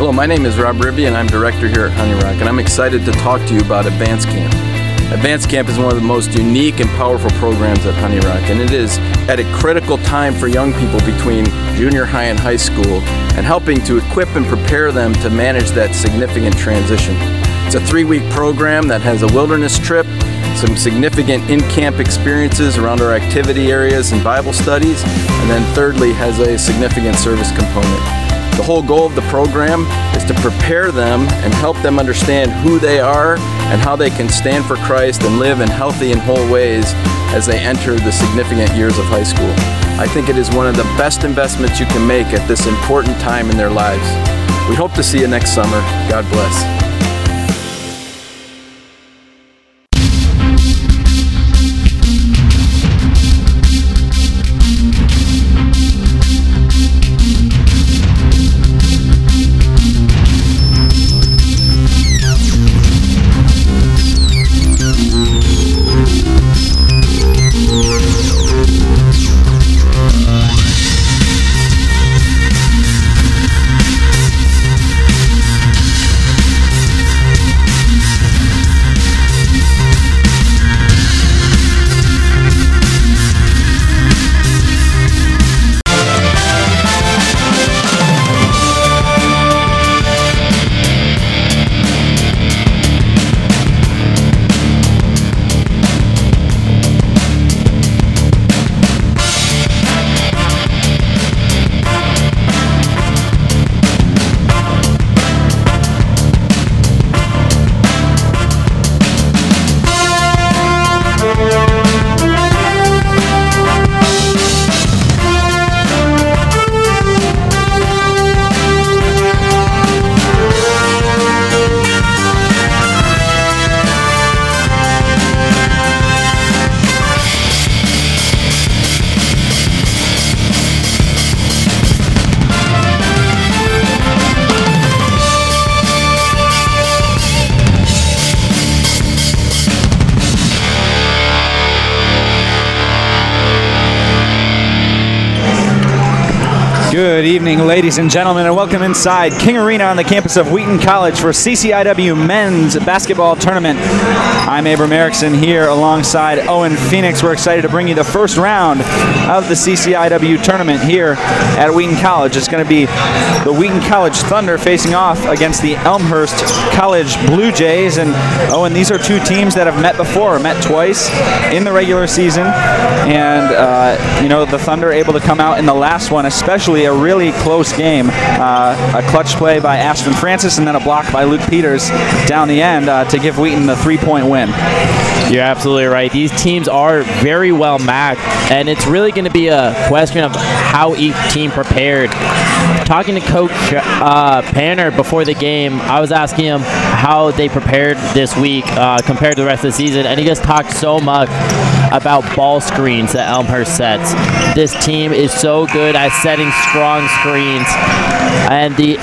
Hello, my name is Rob Ribby and I'm director here at Honey Rock, and I'm excited to talk to you about Advanced Camp. Advanced Camp is one of the most unique and powerful programs at Honey Rock, and it is at a critical time for young people between junior high and high school, and helping to equip and prepare them to manage that significant transition. It's a 3-week program that has a wilderness trip, some significant in-camp experiences around our activity areas and Bible studies, and then thirdly has a significant service component. The whole goal of the program is to prepare them and help them understand who they are and how they can stand for Christ and live in healthy and whole ways as they enter the significant years of high school. I think it is one of the best investments you can make at this important time in their lives. We hope to see you next summer. God bless. Good evening, ladies and gentlemen, and welcome inside King Arena on the campus of Wheaton College for CCIW Men's Basketball Tournament. I'm Abram Erickson here alongside Owen Phoenix. We're excited to bring you the first round of the CCIW Tournament here at Wheaton College. It's going to be the Wheaton College Thunder facing off against the Elmhurst College Blue Jays. And Owen, these are two teams that have met before, met twice in the regular season. And, the Thunder able to come out in the last one, especially a really close game. A clutch play by Ashton Francis and then a block by Luke Peters down the end to give Wheaton the 3-point win. You're absolutely right. These teams are very well matched, and it's really going to be a question of how each team prepared. Talking to Coach Panner before the game, I was asking him how they prepared this week compared to the rest of the season, and he just talked so much about ball screens that Elmhurst sets. This team is so good at setting strong screens, and the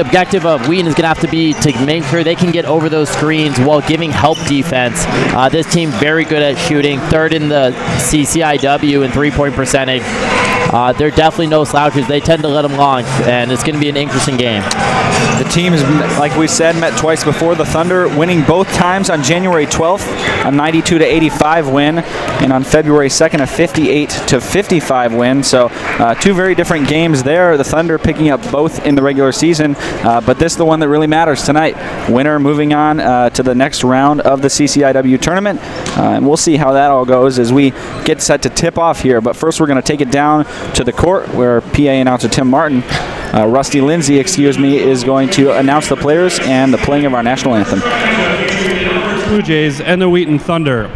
objective of Wheaton is going to have to be to make sure they can get over those screens while giving help defense. This team very good at shooting, third in the CCIW in three-point percentage. They're definitely no slouches. They tend to let them launch, and it's going to be an interesting game. The team has, like we said, met twice before. The Thunder winning both times on January 12th, a 92-85 win, and on February 2nd, a 58-55 win. So two very different games there. The Thunder picking up both in the regular season, but this is the one that really matters tonight. Winner moving on to the next round of the CCIW tournament, and we'll see how that all goes as we get set to tip off here. But first, we're going to take it down to the court where PA announcer Tim Martin, Rusty Lindsay, is going to announce the players and the playing of our national anthem. Blue Jays and the Wheaton Thunder.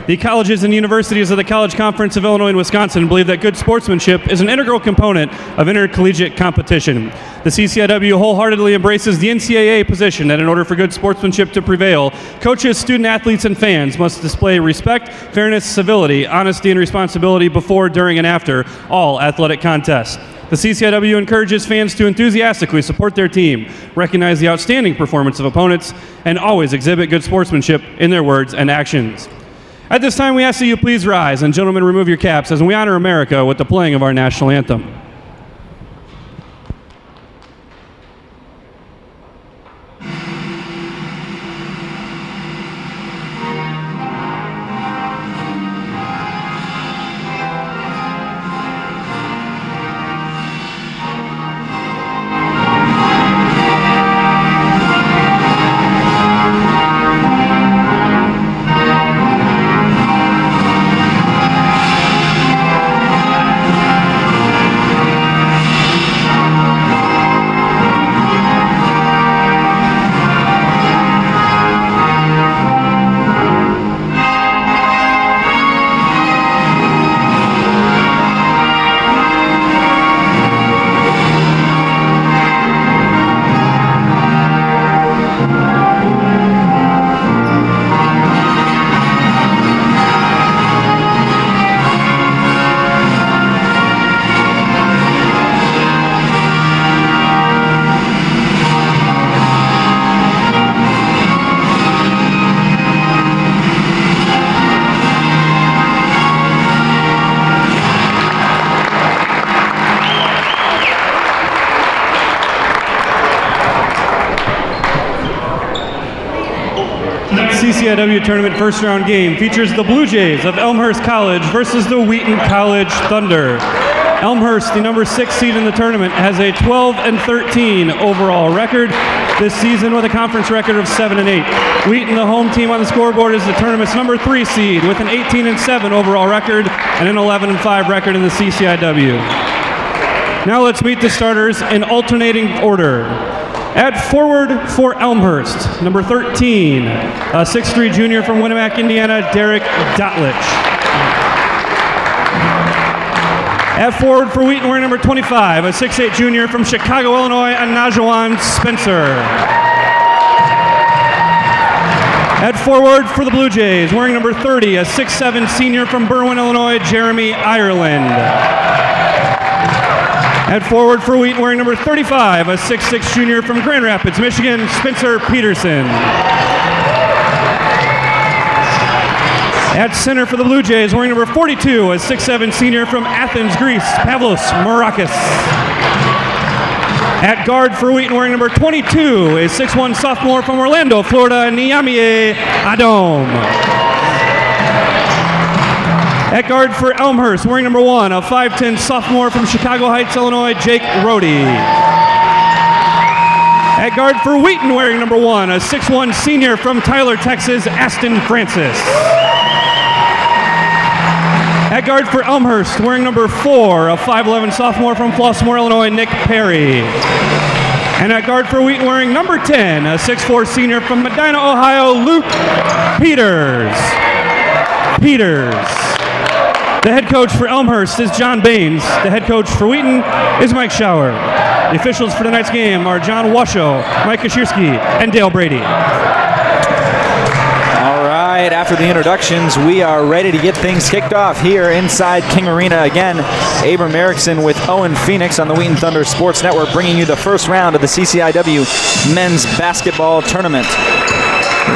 The colleges and universities of the College Conference of Illinois and Wisconsin believe that good sportsmanship is an integral component of intercollegiate competition. The CCIW wholeheartedly embraces the NCAA position that in order for good sportsmanship to prevail, coaches, student athletes, and fans must display respect, fairness, civility, honesty, and responsibility before, during, and after all athletic contests. The CCIW encourages fans to enthusiastically support their team, recognize the outstanding performance of opponents, and always exhibit good sportsmanship in their words and actions. At this time, we ask that you please rise, and gentlemen, remove your caps as we honor America with the playing of our national anthem. CCIW tournament first round game features the Blue Jays of Elmhurst College versus the Wheaton College Thunder. Elmhurst, the number 6 seed in the tournament, has a 12-13 overall record this season with a conference record of 7-8. Wheaton, the home team on the scoreboard, is the tournament's number 3 seed with an 18-7 overall record and an 11-5 record in the CCIW. Now let's meet the starters in alternating order. At forward for Elmhurst, number 13, a 6'3" junior from Winnemac, Indiana, Derek Dotlich. At forward for Wheaton, wearing number 25, a 6'8" junior from Chicago, Illinois, Anajuan Spencer. At forward for the Blue Jays, wearing number 30, a 6'7" senior from Berwyn, Illinois, Jeremy Ireland. At forward for Wheaton, wearing number 35, a 6'6" junior from Grand Rapids, Michigan, Spencer Peterson. At center for the Blue Jays, wearing number 42, a 6'7" senior from Athens, Greece, Pavlos Marakis. At guard for Wheaton, wearing number 22, a 6'1" sophomore from Orlando, Florida, Niamie Adom. At guard for Elmhurst, wearing number 1, a 5'10" sophomore from Chicago Heights, Illinois, Jake Rohde. At guard for Wheaton, wearing number 1, a 6'1" senior from Tyler, Texas, Aston Francis. At guard for Elmhurst, wearing number 4, a 5'11" sophomore from Flossmoor, Illinois, Nick Perry. And at guard for Wheaton, wearing number 10, a 6'4" senior from Medina, Ohio, Luke Peters. The head coach for Elmhurst is John Baines. The head coach for Wheaton is Mike Schauer. The officials for tonight's game are John Washoe, Mike Kashirski, and Dale Brady. After the introductions, we are ready to get things kicked off here inside King Arena. Again, Abram Erickson with Owen Phoenix on the Wheaton Thunder Sports Network, bringing you the first round of the CCIW men's basketball tournament.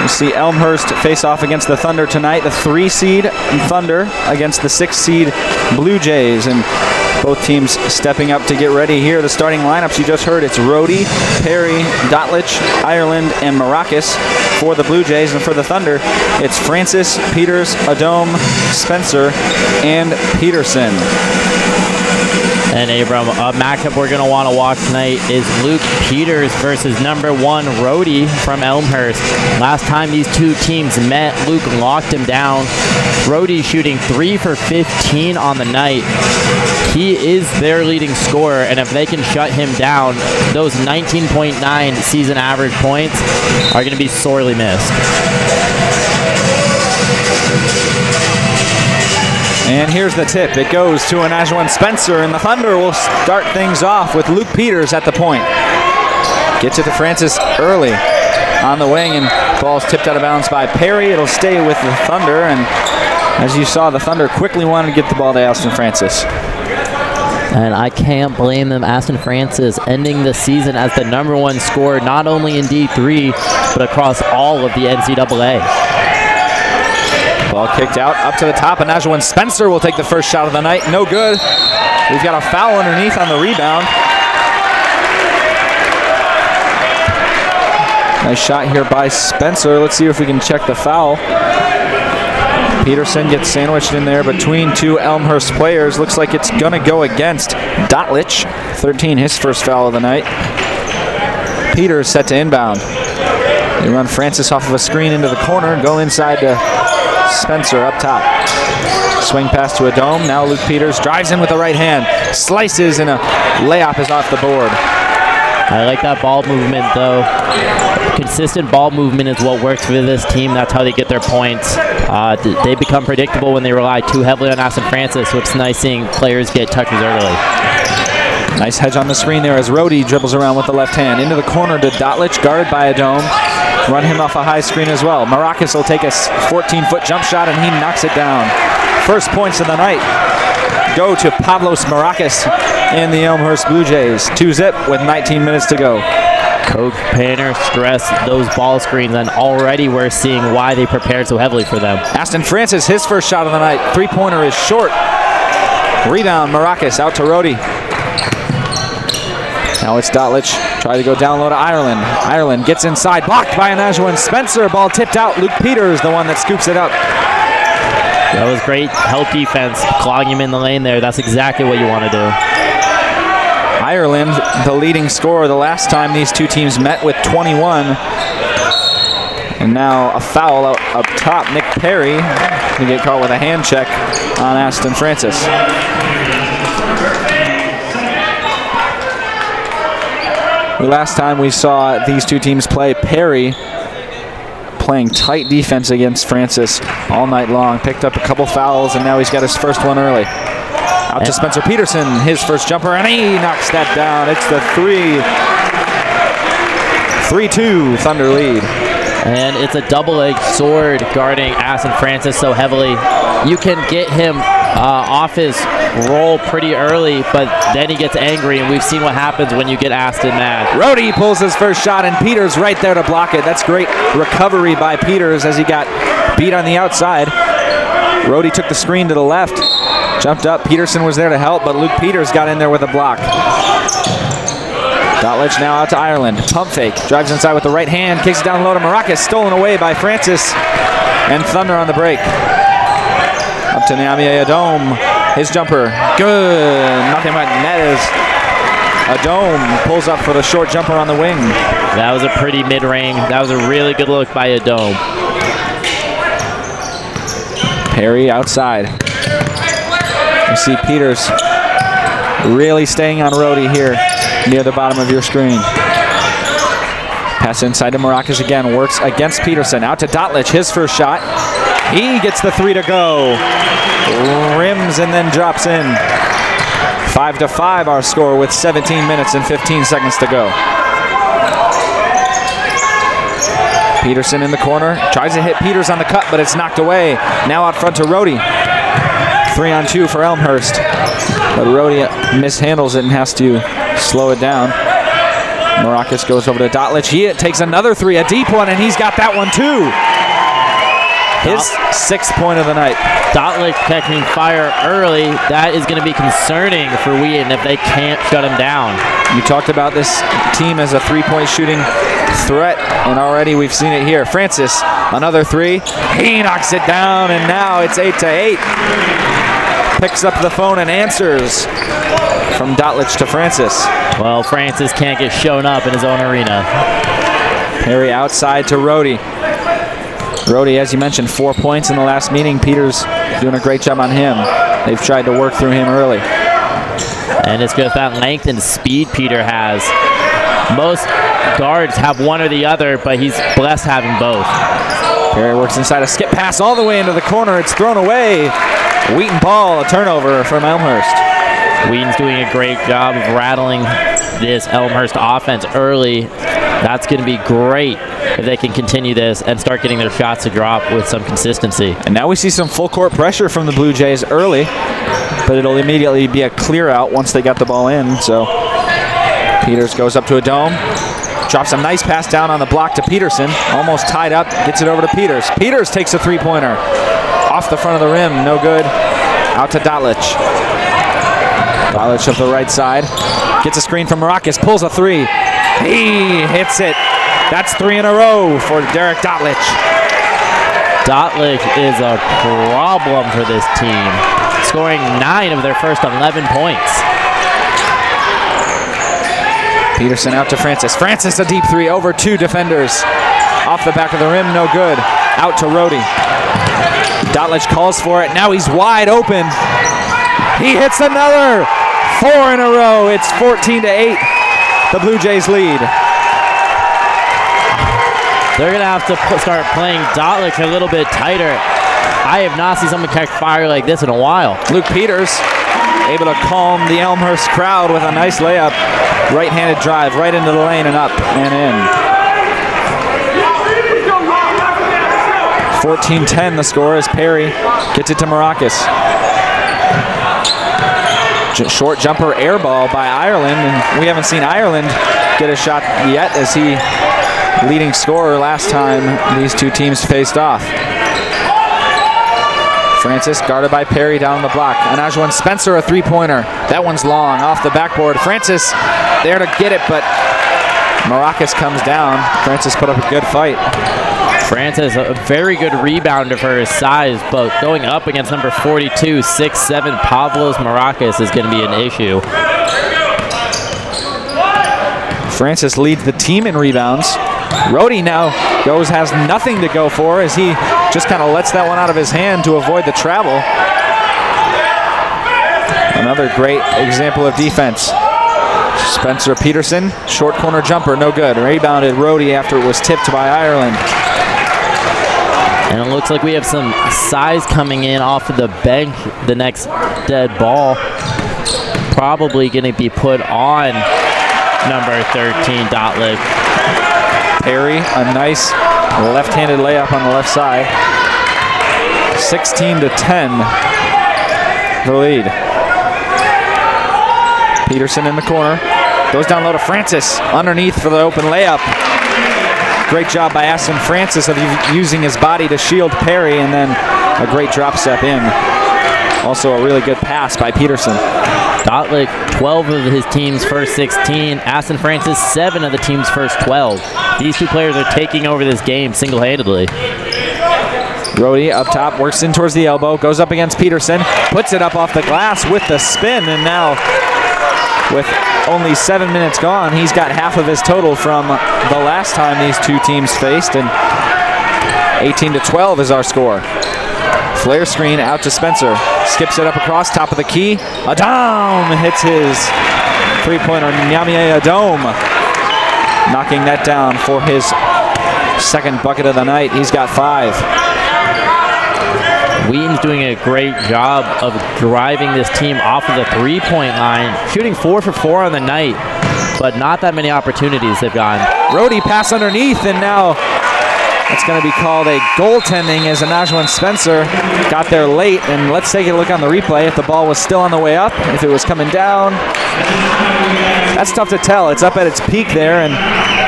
You see Elmhurst face off against the Thunder tonight, the 3 seed Thunder against the 6 seed Blue Jays, and both teams stepping up to get ready here. The starting lineups you just heard, it's Rohde, Perry, Dotlich, Ireland, and Marakis for the Blue Jays. And for the Thunder, it's Francis, Peters, Adom, Spencer, and Peterson. And Abram, a matchup we're going to want to watch tonight is Luke Peters versus number 1 Rohde from Elmhurst. Last time these two teams met, Luke locked him down. Rohde shooting 3 for 15 on the night. He is their leading scorer, and if they can shut him down, those 19.9 season average points are going to be sorely missed. And here's the tip. It goes to Anajuan Spencer, and the Thunder will start things off with Luke Peters at the point. Gets it to Francis early on the wing, and ball's tipped out of bounds by Perry. It'll stay with the Thunder, and as you saw, the Thunder quickly wanted to get the ball to Aston Francis. And I can't blame them. Aston Francis ending the season as the number 1 scorer, not only in D3, but across all of the NCAA. Ball kicked out, up to the top. Anajuan Spencer will take the first shot of the night. No good. We've got a foul underneath on the rebound. Nice shot here by Spencer. Let's see if we can check the foul. Peterson gets sandwiched in there between two Elmhurst players. Looks like it's going to go against Dotlich. 13, his first foul of the night. Peters set to inbound. They run Francis off of a screen into the corner, go inside to Spencer up top. Swing pass to Adom. Now Luke Peters drives in with the right hand. Slices, and a layup is off the board. I like that ball movement, though. Consistent ball movement is what works for this team. That's how they get their points. They become predictable when they rely too heavily on Aston Francis, so it's nice seeing players get touches early. Nice hedge on the screen there as Rohde dribbles around with the left hand. Into the corner to Dotlich, guarded by Adom. Run him off a high screen as well. Marakis will take a 14-foot jump shot, and he knocks it down. First points of the night go to Pavlos Marakis and the Elmhurst Blue Jays. 2-zip with 19 minutes to go. Coach Painter stressed those ball screens, and already we're seeing why they prepared so heavily for them. Aston Francis, his first shot of the night. Three-pointer is short. Rebound, Marakis out to Rohde. Now it's Dotlich. Try to go down low to Ireland. Ireland gets inside, blocked by Anajuan Spencer. Ball tipped out. Luke Peters, the one that scoops it up. That was great help defense, clogging him in the lane there. That's exactly what you want to do. Ireland, the leading scorer the last time these two teams met, with 21. And now a foul up top. Nick Perry to get caught with a hand check on Aston Francis. The last time we saw these two teams play, Perry playing tight defense against Francis all night long. Picked up a couple fouls, and now he's got his first one early. Out to Spencer Peterson, his first jumper, and he knocks that down. It's the 3-2 Thunder lead. And it's a double-edged sword guarding Aston Francis so heavily. You can get him off his roll pretty early, but then he gets angry, and we've seen what happens when you get Aston mad. Rhodey pulls his first shot, and Peters right there to block it. That's great recovery by Peters as he got beat on the outside. Rhodey took the screen to the left, jumped up. Peterson was there to help, but Luke Peters got in there with a block. Dotlich now out to Ireland. Pump fake. Drives inside with the right hand. Kicks it down low to Maracas. Stolen away by Francis. And Thunder on the break. Up to Nyamia Adom. His jumper. Good. Nothing but net is Adom pulls up for the short jumper on the wing. That was a pretty mid-range. That was a really good look by Adom. Perry outside. You see Peters really staying on Rhodey here near the bottom of your screen. Pass inside to Maracas again. Works against Peterson. Out to Dotlich. His first shot. He gets the 3 to go. Rims and then drops in. 5-5 our score with 17 minutes and 15 seconds to go. Peterson in the corner. Tries to hit Peters on the cut, but it's knocked away. Now out front to Rhodey. 3-on-2 for Elmhurst. But Rhodey mishandles it and has to slow it down. Maracas goes over to Dotlich. He takes another 3, a deep one, and he's got that one too. His 6th point of the night. Dotlich catching fire early. That is going to be concerning for Wheaton if they can't shut him down. You talked about this team as a 3-point shooting threat, and already we've seen it here. Francis, another 3. He knocks it down, and now it's 8-8. Picks up the phone and answers from Dotlich to Francis. Well, Francis can't get shown up in his own arena. Perry outside to Rhodey. Rhodey, as you mentioned, 4 points in the last meeting. Peters doing a great job on him. They've tried to work through him early. And it's with that length and speed Peter has. Most guards have one or the other, but he's blessed having both. Perry works inside, a skip pass all the way into the corner. It's thrown away. Wheaton ball, a turnover from Elmhurst. Wheaton's doing a great job of rattling this Elmhurst offense early. That's going to be great if they can continue this and start getting their shots to drop with some consistency. And now we see some full court pressure from the Blue Jays early, but it'll immediately be a clear out once they got the ball in. So Peters goes up to a dome, drops a nice pass down on the block to Peterson, almost tied up, gets it over to Peters. Peters takes a 3-pointer off the front of the rim, no good. Out to Dotlich. Dotlich of the right side, gets a screen from Maracas, pulls a 3. He hits it. That's 3 in a row for Derek Dotlich. Dotlich is a problem for this team, scoring 9 of their first 11 points. Peterson out to Francis. Francis a deep 3 over 2 defenders. Off the back of the rim, no good. Out to Rhodey. Dotlich calls for it. Now he's wide open. He hits another. 4 in a row. It's 14-8. The Blue Jays lead. They're going to have to start playing Dotlich a little bit tighter. I have not seen someone catch fire like this in a while. Luke Peters able to calm the Elmhurst crowd with a nice layup. Right-handed drive right into the lane and up and in. 14-10 the score as Perry gets it to Maracas. Short jumper air ball by Ireland, and we haven't seen Ireland get a shot yet as he leading scorer last time these two teams faced off. Francis guarded by Perry down the block. Anajuan Spencer, a three-pointer. That one's long, off the backboard. Francis there to get it, but Maracas comes down. Francis put up a good fight. Francis, a very good rebounder for his size, but going up against number 42, 6'7", Pavlos Maracas is going to be an issue. Francis leads the team in rebounds. Rhodey now has nothing to go for as he just kind of lets that one out of his hand to avoid the travel. Another great example of defense. Spencer Peterson, short corner jumper, no good. Rebounded Rhodey after it was tipped by Ireland. And it looks like we have some size coming in off of the bench. The next dead ball probably going to be put on number 13, Dotlick. Perry, a nice left-handed layup on the left side. 16-10, the lead. Peterson in the corner. Goes down low to Francis. Underneath for the open layup. Great job by Aston Francis of using his body to shield Perry, and then a great drop step in. Also a really good pass by Peterson. Dotlick, 12 of his team's first 16. Aston Francis, 7 of the team's first 12. These two players are taking over this game single-handedly. Rhodey up top, works in towards the elbow, goes up against Peterson, puts it up off the glass with the spin, and now with only 7 minutes gone, he's got half of his total from the last time these two teams faced, and 18-12 is our score. Flare screen out to Spencer. Skips it up across, top of the key. Adom hits his three-pointer. Nyamie Adom knocking that down for his second bucket of the night. He's got 5. Wheaton's doing a great job of driving this team off of the three-point line, shooting 4 for 4 on the night, but not that many opportunities they've gotten. Rhodey pass underneath, and now it's going to be called a goaltending as Anajuan Spencer got there late. And let's take a look on the replay if the ball was still on the way up, if it was coming down. That's tough to tell. It's up at its peak there, and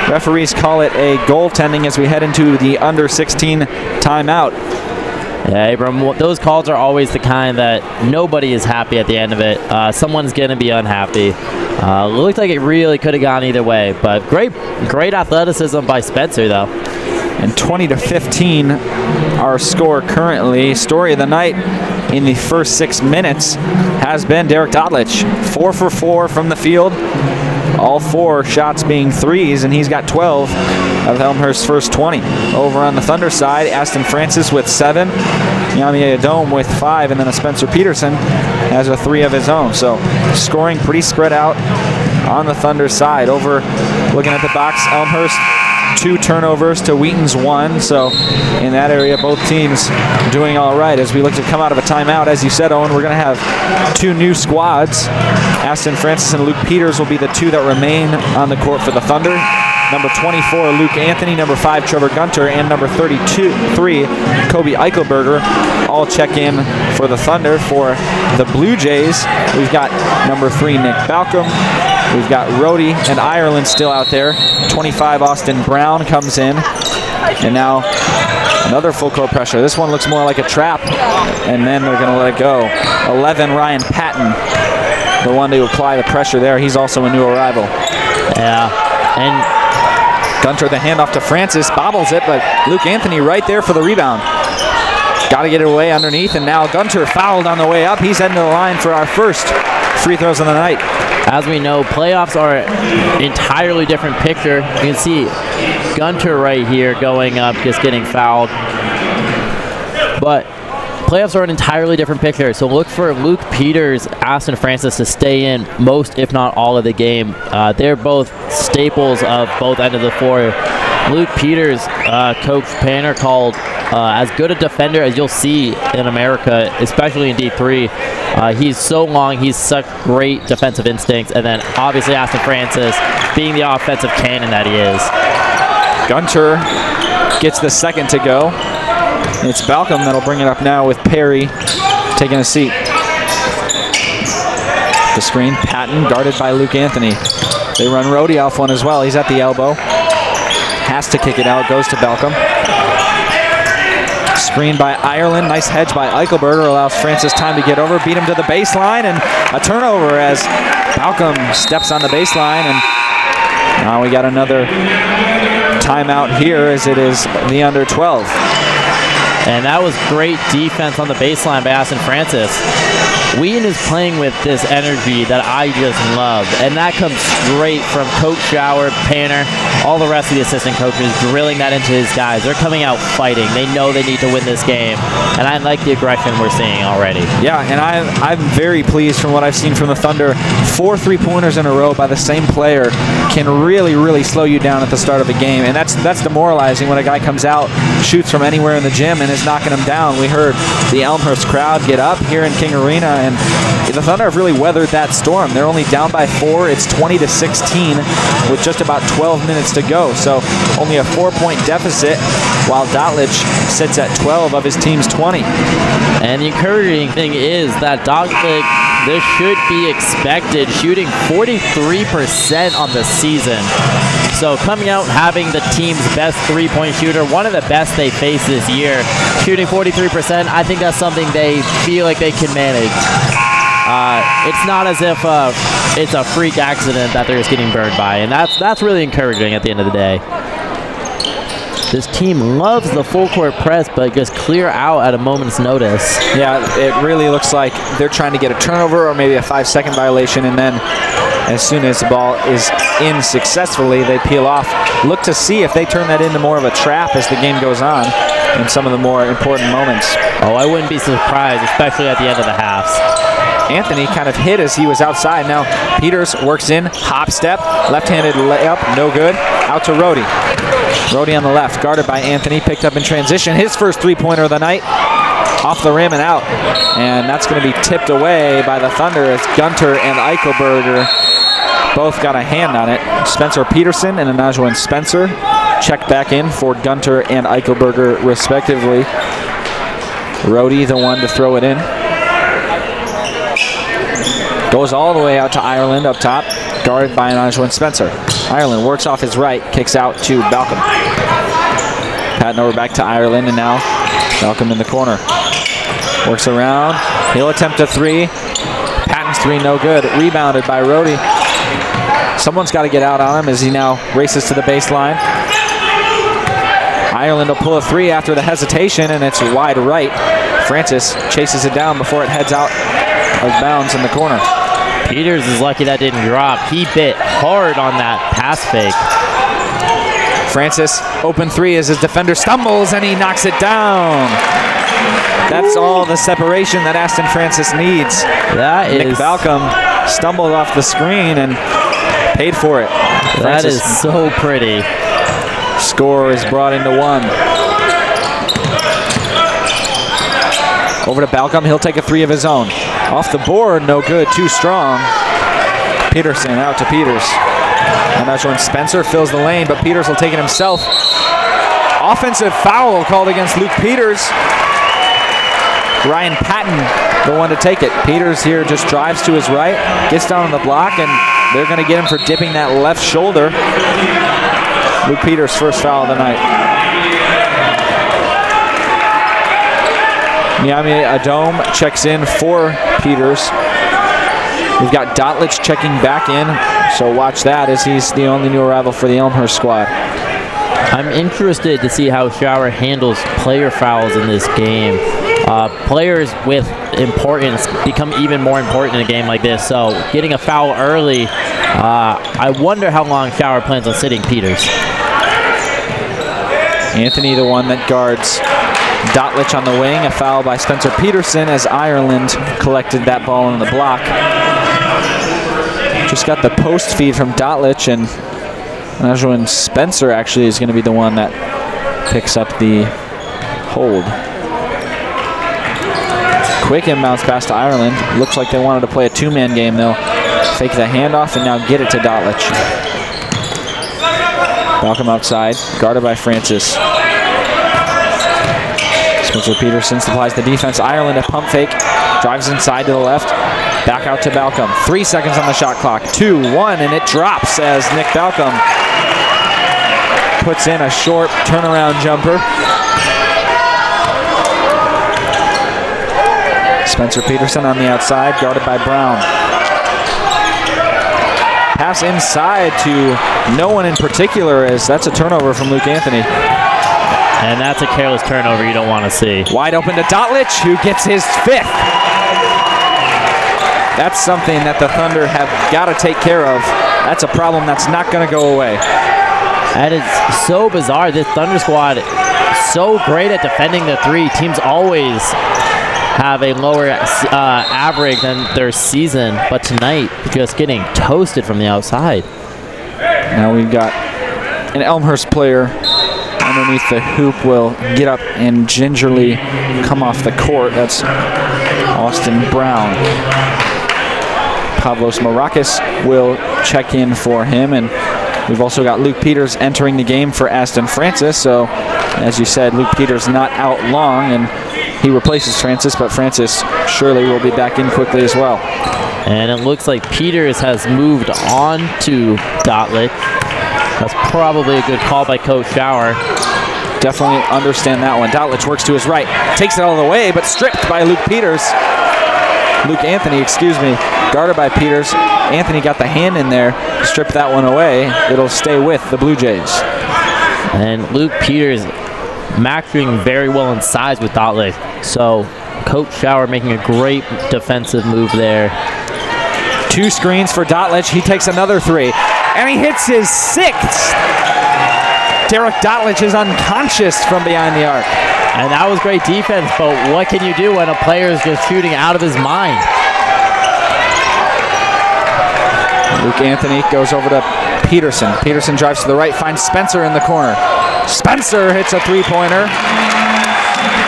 referees call it a goaltending as we head into the under 16 timeout. Yeah, Abram, those calls are always the kind that nobody is happy at the end of it. Someone's going to be unhappy. Looked like it really could have gone either way, but great athleticism by Spencer, though. And 20-15, our score currently. Story of the night in the first 6 minutes has been Derek Dotlich. 4 for 4 from the field. All 4 shots being threes, and he's got 12 of Elmhurst's first 20. Over on the Thunder side, Aston Francis with 7, Nyamie Adom with 5, and then a Spencer Peterson has a 3 of his own. So scoring pretty spread out on the Thunder side. Over looking at the box, Elmhurst 2 turnovers to Wheaton's 1. So in that area, both teams doing all right. As we look to come out of a timeout, as you said, Owen, we're going to have 2 new squads. Aston Francis and Luke Peters will be the 2 that remain on the court for the Thunder. Number 24, Luke Anthony. Number 5, Trevor Gunter. And number 3, Kobe Eichelberger. All check in for the Thunder. For the Blue Jays, we've got number 3, Nick Balcom. We've got Rhodey and Ireland still out there. 25, Austin Brown comes in. And now another full court pressure. This one looks more like a trap, and then they're going to let it go. 11, Ryan Patton, the one to apply the pressure there. He's also a new arrival. Yeah, and Gunter, the handoff to Francis, bobbles it, but Luke Anthony right there for the rebound. Got to get it away underneath, and now Gunter fouled on the way up. He's heading to the line for our first free throws of the night. As we know, playoffs are an entirely different picture. You can see Gunter right here going up, just getting fouled. But playoffs are an entirely different picture, so look for Luke Peters, Aston Francis to stay in most, if not all, of the game. They're both staples of both ends of the floor. Luke Peters, Coach Panner called as good a defender as you'll see in America, especially in D3. He's so long, he's such great defensive instincts, and then obviously Aston Francis being the offensive cannon that he is. Gunter gets the second to go. It's Balcom that'll bring it up now with Perry taking a seat. The screen, Patton guarded by Luke Anthony. They run Rhodey off one as well. He's at the elbow. Has to kick it out, goes to Balcom. Screen by Ireland. Nice hedge by Eichelberger. Allows Francis time to get over. Beat him to the baseline. And a turnover as Balcom steps on the baseline. And now we got another timeout here as it is the under 12. And that was great defense on the baseline by Aston Francis. Wheaton is playing with this energy that I just love, and that comes straight from Coach Schauer, Panner, all the rest of the assistant coaches drilling that into his guys. They're coming out fighting. They know they need to win this game, and I like the aggression we're seeing already. Yeah, and I'm very pleased from what I've seen from the Thunder. 4 3-pointers in a row by the same player can really, really slow you down at the start of a game, and that's demoralizing when a guy comes out, shoots from anywhere in the gym, and is knocking him down. We heard the Elmhurst crowd get up here in King Arena, and the Thunder have really weathered that storm. They're only down by 4. It's 20-16 with just about 12 minutes to go. So only a 4-point deficit, while Dotlich sits at 12 of his team's 20. And the encouraging thing is that Dotlich, this should be expected, shooting 43% on the season. So coming out having the team's best three-point shooter, one of the best they faced this year, shooting 43%, I think that's something they feel like they can manage. It's not as if it's a freak accident that they're just getting burned by, and that's really encouraging at the end of the day. This team loves the full court press, but just clear out at a moment's notice. Yeah, it really looks like they're trying to get a turnover or maybe a 5-second violation, and then as soon as the ball is in successfully, they peel off. Look to see if they turn that into more of a trap as the game goes on in some of the more important moments. Oh, I wouldn't be surprised, especially at the end of the halves. Anthony kind of hit as he was outside. Now Peters works in, hop step, left-handed layup, no good. Out to Rohde. Rohde on the left, guarded by Anthony, picked up in transition. His first three-pointer of the night, off the rim and out. And that's going to be tipped away by the Thunder as Gunter and Eichelberger both got a hand on it. Spencer Peterson and Anajuan Spencer checked back in for Gunter and Eichelberger respectively. Rohde the one to throw it in. Goes all the way out to Ireland up top, guarded by Anajuan Spencer. Ireland works off his right, kicks out to Balcom. Patting over back to Ireland, and now Balcom in the corner. Works around, he'll attempt a three. Patton's three, no good. Rebounded by Rohde. Someone's got to get out on him as he now races to the baseline. Ireland will pull a three after the hesitation, and it's wide right. Francis chases it down before it heads out of bounds in the corner. Peters is lucky that didn't drop. He bit hard on that pass fake. Francis, open three as his defender stumbles and he knocks it down. That's all the separation that Aston Francis needs. Nick Balcom stumbled off the screen and paid for it. That is so pretty. Score is brought into one. Over to Balcom, he'll take a three of his own. Off the board, no good, too strong. Peterson out to Peters. And that's when Spencer fills the lane, but Peters will take it himself. Offensive foul called against Luke Peters. Ryan Patton, the one to take it. Peters here just drives to his right, gets down on the block, and they're going to get him for dipping that left shoulder. Luke Peters' first foul of the night. Niami Adom checks in for Peters. We've got Dotlich checking back in, so watch that as he's the only new arrival for the Elmhurst squad. I'm interested to see how Schauer handles player fouls in this game. Players with importance become even more important in a game like this, so getting a foul early, I wonder how long Schauer plans on sitting Peters. Anthony, the one that guards Dotlich on the wing. A foul by Spencer Peterson as Ireland collected that ball on the block. Just got the post feed from Dotlich, and Anajuan Spencer actually is going to be the one that picks up the hold. Quick inbounds pass to Ireland. Looks like they wanted to play a two-man game. They'll fake the handoff and now get it to Dotlich. Balcom outside, guarded by Francis. Spencer Peterson supplies the defense. Ireland a pump fake, drives inside to the left, back out to Balcom. 3 seconds on the shot clock, 2-1, and it drops as Nick Balcom puts in a short turnaround jumper. Spencer Peterson on the outside, guarded by Brown. Pass inside to no one in particular, as that's a turnover from Luke Anthony. And that's a careless turnover you don't want to see. Wide open to Dotlich, who gets his 5th. That's something that the Thunder have got to take care of. That's a problem that's not going to go away. That is so bizarre. This Thunder squad so great at defending the three. Teams always have a lower average than their season, but tonight just getting toasted from the outside. Now we've got an Elmhurst player underneath the hoop will get up and gingerly come off the court. That's Austin Brown. Pavlos Marakis will check in for him, and we've also got Luke Peters entering the game for Aston Francis. So, as you said, Luke Peters not out long, and he replaces Francis, but Francis surely will be back in quickly as well. And it looks like Peters has moved on to Dotlich. That's probably a good call by Coach Schauer. Definitely understand that one. Dotlich works to his right, takes it all the way, but stripped by Luke Anthony, guarded by Peters. Anthony got the hand in there, stripped that one away. It'll stay with the Blue Jays. And Luke Peters matching very well in size with Dotlich. So Coach Schauer making a great defensive move there. 2 screens for Dotlich. He takes another 3, and he hits his 6th. Derek Dotlich is unconscious from behind the arc. And that was great defense, but what can you do when a player is just shooting out of his mind? Luke Anthony goes over to Peterson. Peterson drives to the right, finds Spencer in the corner. Spencer hits a 3-pointer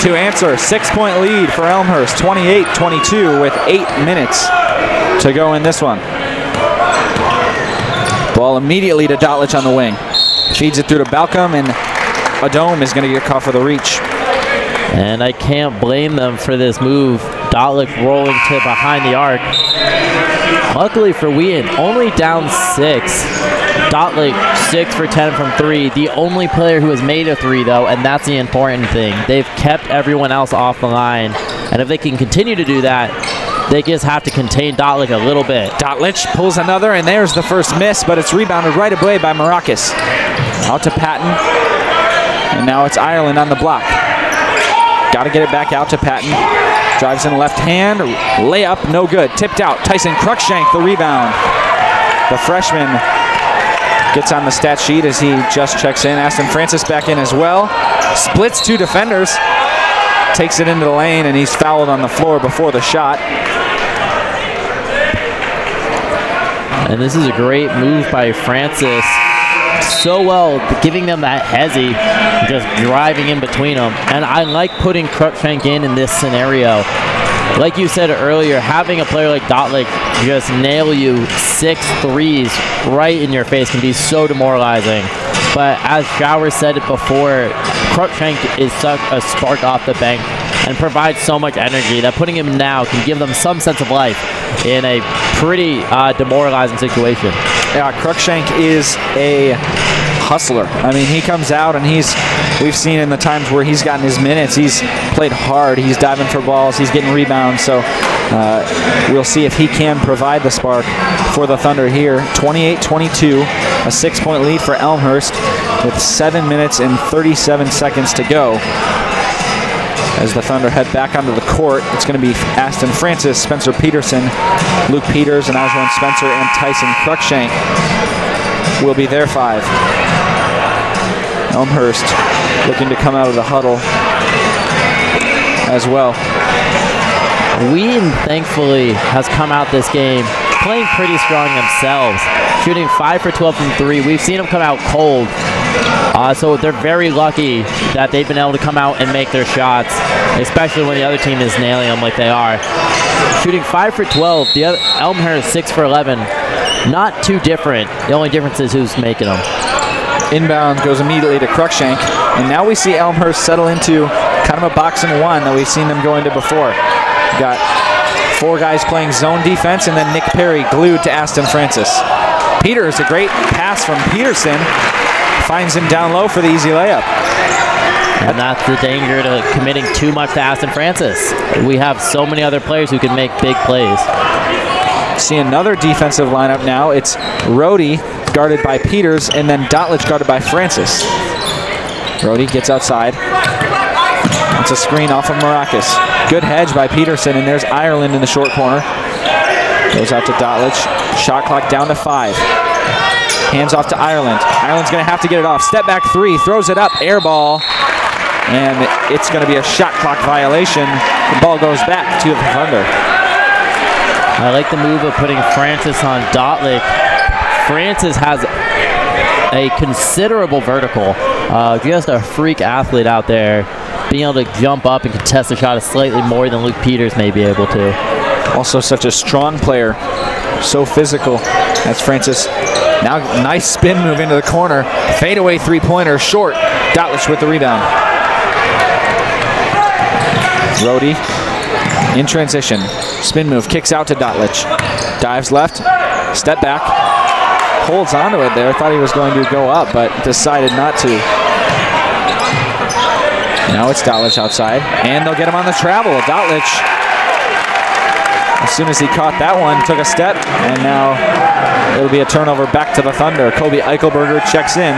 to answer. 6-point lead for Elmhurst, 28-22 with 8 minutes to go in this one. Ball immediately to Dotlich on the wing. Feeds it through to Balcom, and Adome is going to get caught for the reach. And I can't blame them for this move. Dotlich rolling to behind the arc. Luckily for Wheaton, only down 6. Dotlich 6 for 10 from 3. The only player who has made a 3, though, and that's the important thing. They've kept everyone else off the line. And if they can continue to do that, they just have to contain Dotlich a little bit. Dotlich pulls another, and there's the first miss, but it's rebounded right away by Marakis. Out to Patton, and now it's Ireland on the block. Got to get it back out to Patton. Drives in left hand, layup, no good. Tipped out. Tyson Cruikshank, the rebound. The freshman gets on the stat sheet as he just checks in. Aston Francis back in as well. Splits 2 defenders. Takes it into the lane, and he's fouled on the floor before the shot. And this is a great move by Francis. So well, giving them that hezzy, just driving in between them. And I like putting Cruikshank in this scenario. Like you said earlier, having a player like Dotlich just nail you 6 threes right in your face can be so demoralizing. But as Schauer said it before, Cruikshank is such a spark off the bench and provides so much energy that putting him now can give them some sense of life in a pretty demoralizing situation. Yeah, Cruikshank is a hustler. I mean, he comes out and we've seen in the times where he's gotten his minutes, he's played hard, he's diving for balls, he's getting rebounds, so we'll see if he can provide the spark for the Thunder here. 28-22, a 6-point lead for Elmhurst with 7 minutes and 37 seconds to go. As the Thunder head back onto the court, it's going to be Aston Francis, Spencer Peterson, Luke Peters, and Oswald Spencer, and Tyson Cruikshank will be their 5. Elmhurst looking to come out of the huddle as well. Wheaton, thankfully, has come out this game playing pretty strong themselves, shooting 5 for 12 from 3. We've seen them come out cold. So they're very lucky that they've been able to come out and make their shots, especially when the other team is nailing them like they are. Shooting 5 for 12, the other Elmhurst 6 for 11. Not too different. The only difference is who's making them. Inbound goes immediately to Cruikshank, and now we see Elmhurst settle into kind of a box and one that we've seen them go into before. Got 4 guys playing zone defense, and then Nick Perry glued to Aston Francis. Peters, a great pass from Peterson, finds him down low for the easy layup. And that's the danger to committing too much to Aston Francis. We have so many other players who can make big plays. See another defensive lineup now. It's Rhodey guarded by Peters, and then Dotlich guarded by Francis. Rhodey gets outside. It's a screen off of Maracas. Good hedge by Peterson, and there's Ireland in the short corner. Goes out to Dotlich. Shot clock down to 5. Hands off to Ireland. Ireland's going to have to get it off. Step back 3, throws it up, air ball. And it's going to be a shot clock violation. The ball goes back to the Thunder. I like the move of putting Francis on Dotlich. Francis has a considerable vertical. Just a freak athlete out there. Being able to jump up and contest the shot is slightly more than Luke Peters may be able to. Also such a strong player. So physical. That's Francis. Now nice spin move into the corner. Fadeaway three-pointer short. Dotlich with the rebound. Rhodey in transition. Spin move, kicks out to Dotlich. Dives left, step back. Holds onto it there. Thought he was going to go up, but decided not to. Now it's Dotlich outside, and they'll get him on the travel. Dotlich, as soon as he caught that one, took a step, and now it'll be a turnover back to the Thunder. Kobe Eichelberger checks in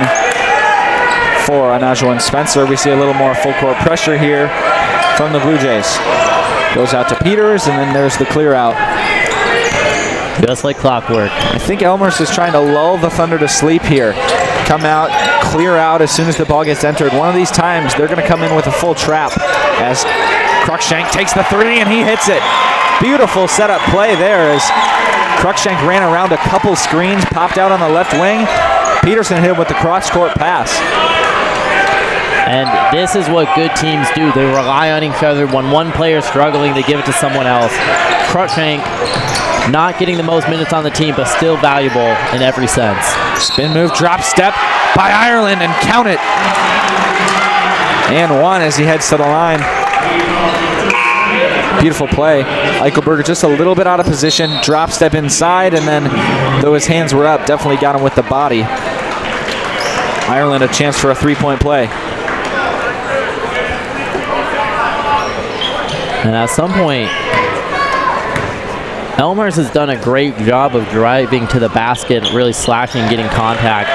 for Anajuan Spencer. We see a little more full court pressure here from the Blue Jays. Goes out to Peters, and then there's the clear out. Just like clockwork. I think Elmhurst is trying to lull the Thunder to sleep here. Come out, clear out as soon as the ball gets entered. One of these times, they're going to come in with a full trap as Cruikshank takes the 3 and he hits it. Beautiful setup play there as Cruikshank ran around a couple screens, popped out on the left wing. Peterson hit with the cross-court pass. And this is what good teams do. They rely on each other. When one player is struggling, they give it to someone else. Cruikshank not getting the most minutes on the team, but still valuable in every sense. Spin move, drop step by Ireland, and count it. And 1 as he heads to the line. Beautiful play. Eichelberger just a little bit out of position, drop step inside, and then, though his hands were up, definitely got him with the body. Ireland a chance for a 3-point play. And at some point, Elmhurst has done a great job of driving to the basket, really slashing and getting contact.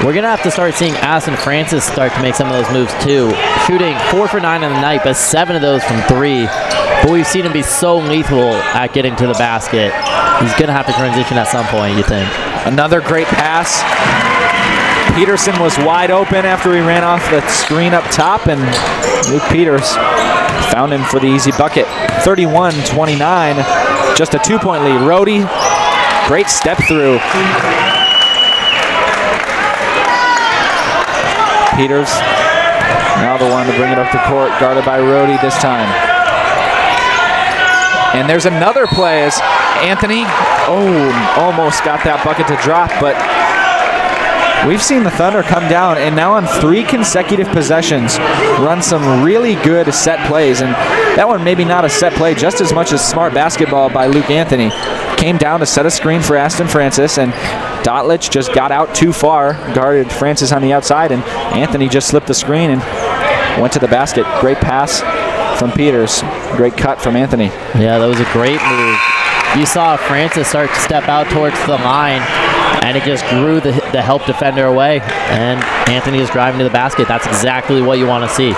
We're going to have to start seeing Aston Francis start to make some of those moves too. Shooting 4 for 9 on the night, but 7 of those from 3. But we've seen him be so lethal at getting to the basket. He's going to have to transition at some point, you think. Another great pass. Peterson was wide open after he ran off the screen up top, and Luke Peters found him for the easy bucket. 31-29, just a 2-point lead. Rhodey, great step through. Peters, now the one to bring it up to court, guarded by Rhodey this time. And there's another play as Anthony, almost got that bucket to drop, but we've seen the Thunder come down and now on 3 consecutive possessions run some really good set plays. And that one maybe not a set play just as much as smart basketball by Luke Anthony. Came down to set a screen for Aston Francis, and Dotlich just got out too far, guarded Francis on the outside, and Anthony just slipped the screen and went to the basket. Great pass from Peters. Great cut from Anthony. Yeah, that was a great move. You saw Francis start to step out towards the line, and it just drew the help defender away, and Anthony is driving to the basket. That's exactly what you want to see.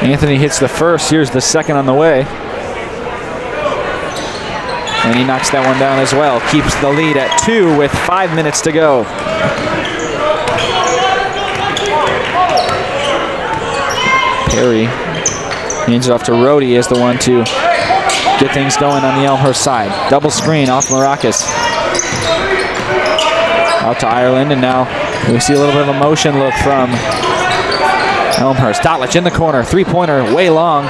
Anthony hits the first. Here's the second on the way. And he knocks that one down as well. Keeps the lead at 2 with 5 minutes to go. Perry hands it off to Rhodey as the one to get things going on the Elmhurst side. Double screen off Maracas. Out to Ireland, and now we see a little bit of a motion look from Elmhurst. Dotlich in the corner, 3-pointer, way long.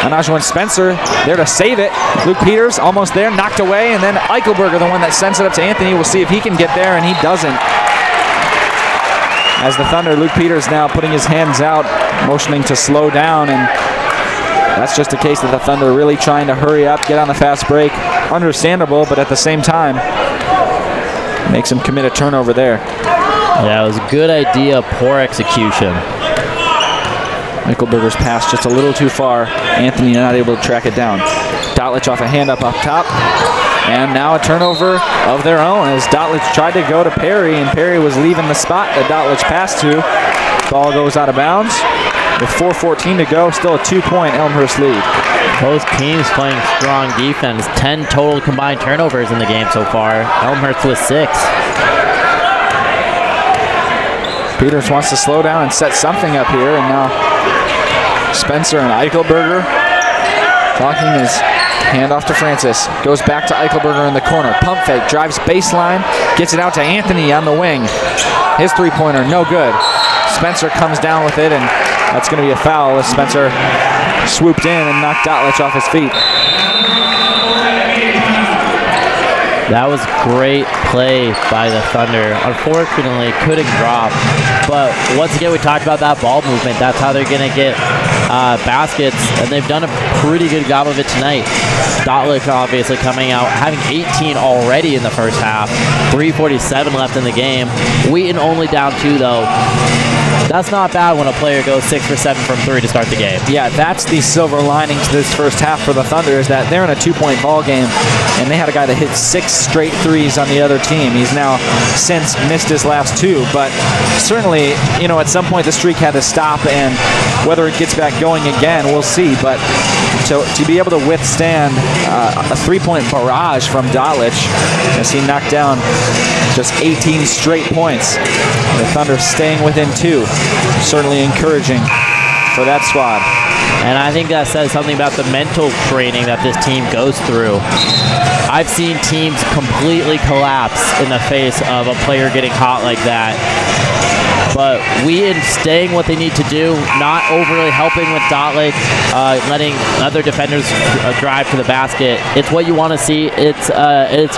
Anajuan Spencer there to save it. Luke Peters almost there, knocked away, and then Eichelberger, the one that sends it up to Anthony. We'll see if he can get there, and he doesn't. As the Thunder, Luke Peters now putting his hands out, motioning to slow down, and that's just a case that the Thunder are really trying to hurry up, get on the fast break. Understandable, but at the same time, makes him commit a turnover there. Yeah, it was a good idea, poor execution. Eichelberger's pass just a little too far. Anthony not able to track it down. Dotlich off a hand up top. And now a turnover of their own as Dotlich tried to go to Perry, and Perry was leaving the spot that Dotlich passed to. Ball goes out of bounds. With 4:14 to go, still a 2-point Elmhurst lead. Both teams playing strong defense. 10 total combined turnovers in the game so far. Elmhurst with 6. Peters wants to slow down and set something up here, and now Spencer and Eichelberger talking his hand off to Francis. Goes back to Eichelberger in the corner. Pump fake, drives baseline, gets it out to Anthony on the wing. His three-pointer, no good. Spencer comes down with it, and that's going to be a foul as Spencer swooped in and knocked Dotlich off his feet. That was great play by the Thunder. Unfortunately, couldn't drop. But once again, we talked about that ball movement. That's how they're going to get baskets, and they've done a pretty good job of it tonight. Dotlich obviously coming out, having 18 already in the first half. 3:47 left in the game. Wheaton only down 2, though. That's not bad when a player goes 6 for 7 from 3 to start the game. Yeah, that's the silver lining to this first half for the Thunder, is that they're in a 2-point ball game, and they had a guy that hit 6 straight threes on the other team. He's now since missed his last 2, but certainly, you know, at some point the streak had to stop, and whether it gets back going again, we'll see. But to be able to withstand a 3-point barrage from Dotlich as he knocked down just 18 straight points, the Thunder staying within 2. Certainly encouraging for that squad. And I think that says something about the mental training that this team goes through. I've seen teams completely collapse in the face of a player getting hot like that. But Wheaton staying what they need to do, not overly helping with Dotlich, letting other defenders drive to the basket. It's what you want to see. It's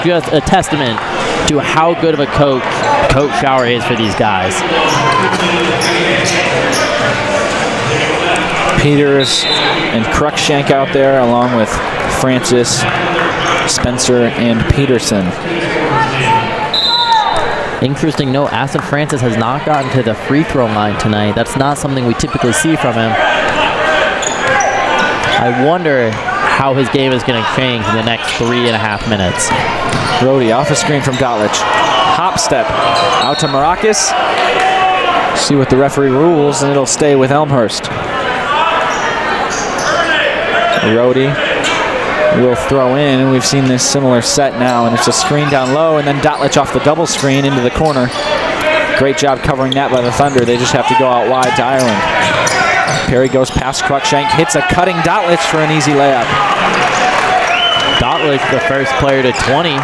just a testament to how good of a coach Schauer is for these guys. Peters and Cruikshank out there, along with Francis, Spencer, and Peterson. Interesting note, Aston Francis has not gotten to the free throw line tonight. That's not something we typically see from him. I wonder how his game is going to change in the next 3.5 minutes. Brody off a screen from Dotlich. Hop step out to Maracas. See what the referee rules, and it'll stay with Elmhurst. Brody will throw in, and we've seen this similar set now, and it's a screen down low, and then Dotlich off the double screen into the corner. Great job covering that by the Thunder. They just have to go out wide to Ireland. Perry goes past Cruikshank, hits a cutting Dotlich for an easy layup. Dotlich, the first player to 20.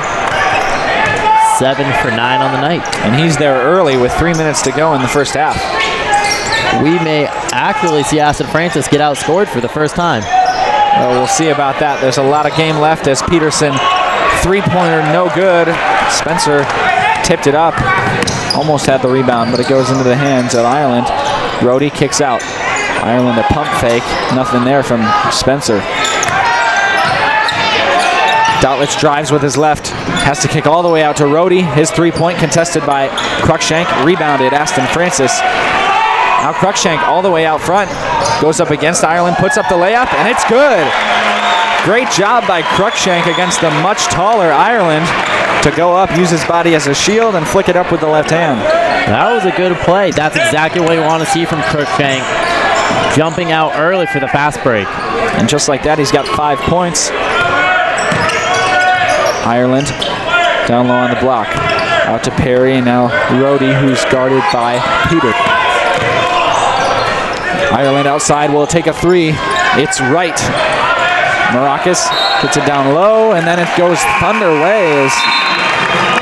7 for 9 on the night. And he's there early with 3 minutes to go in the first half. We may actually see Aston Francis get outscored for the first time. Well, we'll see about that. There's a lot of game left as Peterson, three-pointer, no good. Spencer tipped it up. Almost had the rebound, but it goes into the hands of Ireland. Brody kicks out. Ireland a pump fake. Nothing there from Spencer. Dotlich drives with his left. Has to kick all the way out to Rhodey. His three-point contested by Cruikshank. Rebounded Aston Francis. Now Cruikshank all the way out front. Goes up against Ireland, puts up the layup, and it's good. Great job by Cruikshank against the much taller Ireland to go up, use his body as a shield, and flick it up with the left hand. That was a good play. That's exactly what you want to see from Cruikshank. Jumping out early for the fast break. And just like that, he's got 5 points. Ireland down low on the block. Out to Perry, and now Rhodey, who's guarded by Peter. Ireland outside will take a three. It's right. Maracas gets it down low, and then it goes Thunder way as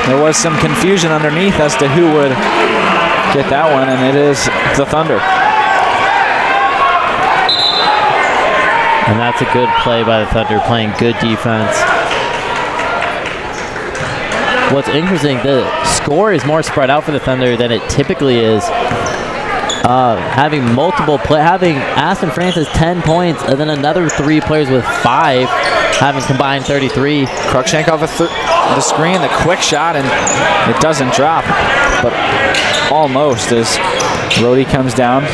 there was some confusion underneath as to who would get that one, and it is the Thunder. And that's a good play by the Thunder, playing good defense. What's interesting, the score is more spread out for the Thunder than it typically is. Having Aston Francis 10 points, and then another 3 players with 5 having combined 33. Cruikshank off the screen, the quick shot, and it doesn't drop. but almost as Rhodey comes down.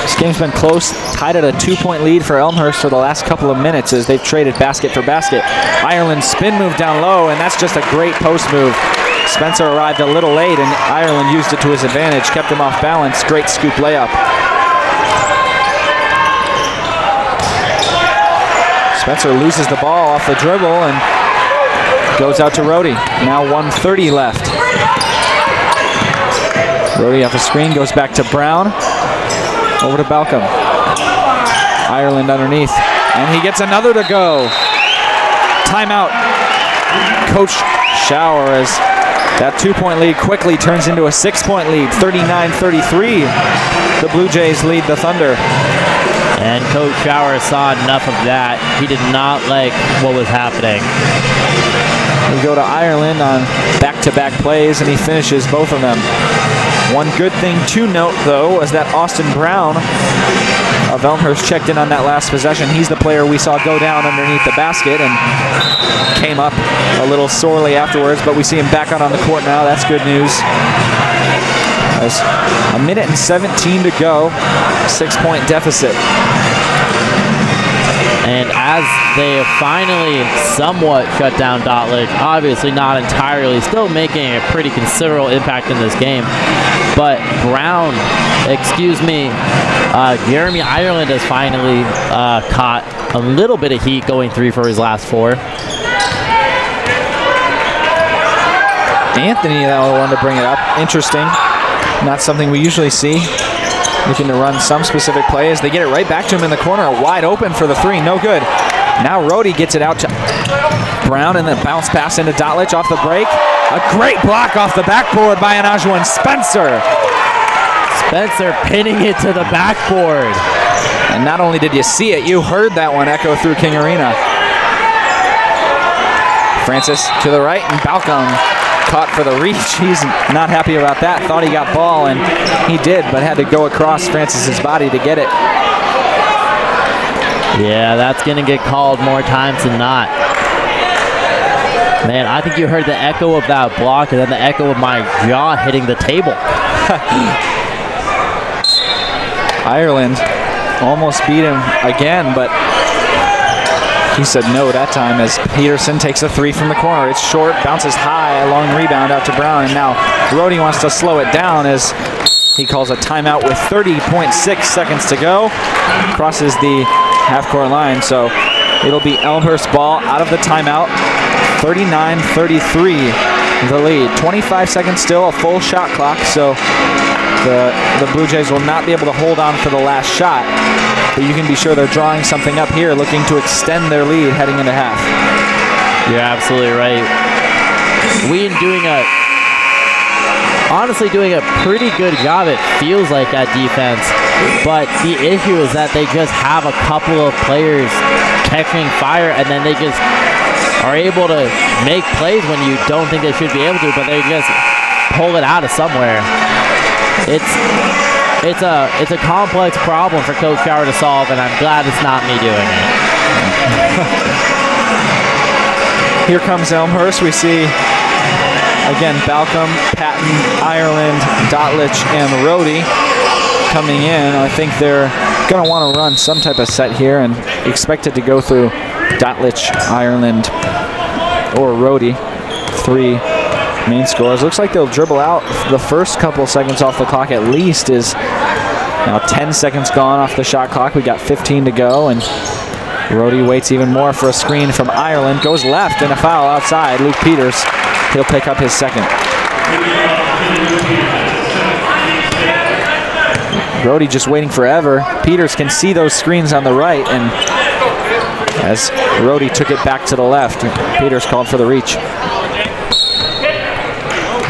This game's been close, tied at a 2-point lead for Elmhurst for the last couple of minutes as they've traded basket for basket. Ireland spin move down low, and that's just a great post move. Spencer arrived a little late, and Ireland used it to his advantage, kept him off balance. Great scoop layup. Spencer loses the ball off the dribble and goes out to Rhodey. Now 1:30 left. Rhodey off a screen, goes back to Brown. Over to Balcom. Ireland underneath, and he gets another to go. Timeout. Coach Schauer as that 2-point lead quickly turns into a 6-point lead, 39-33. The Blue Jays lead the Thunder. And Coach Schauer saw enough of that. He did not like what was happening. We go to Ireland on back-to-back plays, and he finishes both of them. One good thing to note, though, was that Austin Brown of Elmhurst checked in on that last possession. He's the player we saw go down underneath the basket and came up a little sorely afterwards, but we see him back out on the court now. That's good news. There's 1:17 to go, 6-point deficit. And as they have finally somewhat shut down Dotlick, obviously not entirely, still making a pretty considerable impact in this game. But Jeremy Ireland has finally caught a little bit of heat going 3 for his last 4. Anthony, that was the one to bring it up. Interesting. Not something we usually see. Looking to run some specific plays. They get it right back to him in the corner. Wide open for the 3. No good. Now Rhodey gets it out to Brown, and then bounce pass into Dotlich off the break. A great block off the backboard by Anajuan Spencer. Spencer pinning it to the backboard. And not only did you see it, you heard that one echo through King Arena. Francis to the right, and Balcom caught for the reach. He's not happy about that. Thought he got ball, and he did, but had to go across Francis's body to get it. Yeah, that's going to get called more times than not. Man, I think you heard the echo of that block and then the echo of my jaw hitting the table. Ireland almost beat him again, but he said no that time as Peterson takes a 3 from the corner. It's short, bounces high, a long rebound out to Brown, and now Rhodey wants to slow it down as he calls a timeout with 30.6 seconds to go. Crosses the half-court line, so it'll be Elmhurst ball out of the timeout. 39-33 the lead. 25 seconds still, a full shot clock, so the Blue Jays will not be able to hold on for the last shot. But you can be sure they're drawing something up here, looking to extend their lead heading into half. You're absolutely right. Wheaton honestly doing a pretty good job, it feels like, at defense. But the issue is that they just have a couple of players catching fire, and then they just are able to make plays when you don't think they should be able to, but they just pull it out of somewhere. It's a complex problem for Coach Schauer to solve, and I'm glad it's not me doing it. Here comes Elmhurst. We see, again, Balcom, Patton, Ireland, Dotlich, and Rhodey coming in. I think they're going to want to run some type of set here and expect it to go through Dotlich, Ireland, or Rhodey. 3 main scores. Looks like they'll dribble out the first couple seconds off the clock at least. Is now 10 seconds gone off the shot clock. We got 15 to go, and Rhodey waits even more for a screen from Ireland. Goes left, and a foul outside. Luke Peters, he'll pick up his second. Rhodey just waiting forever. Peters can see those screens on the right, and as Rhodey took it back to the left, Peters called for the reach.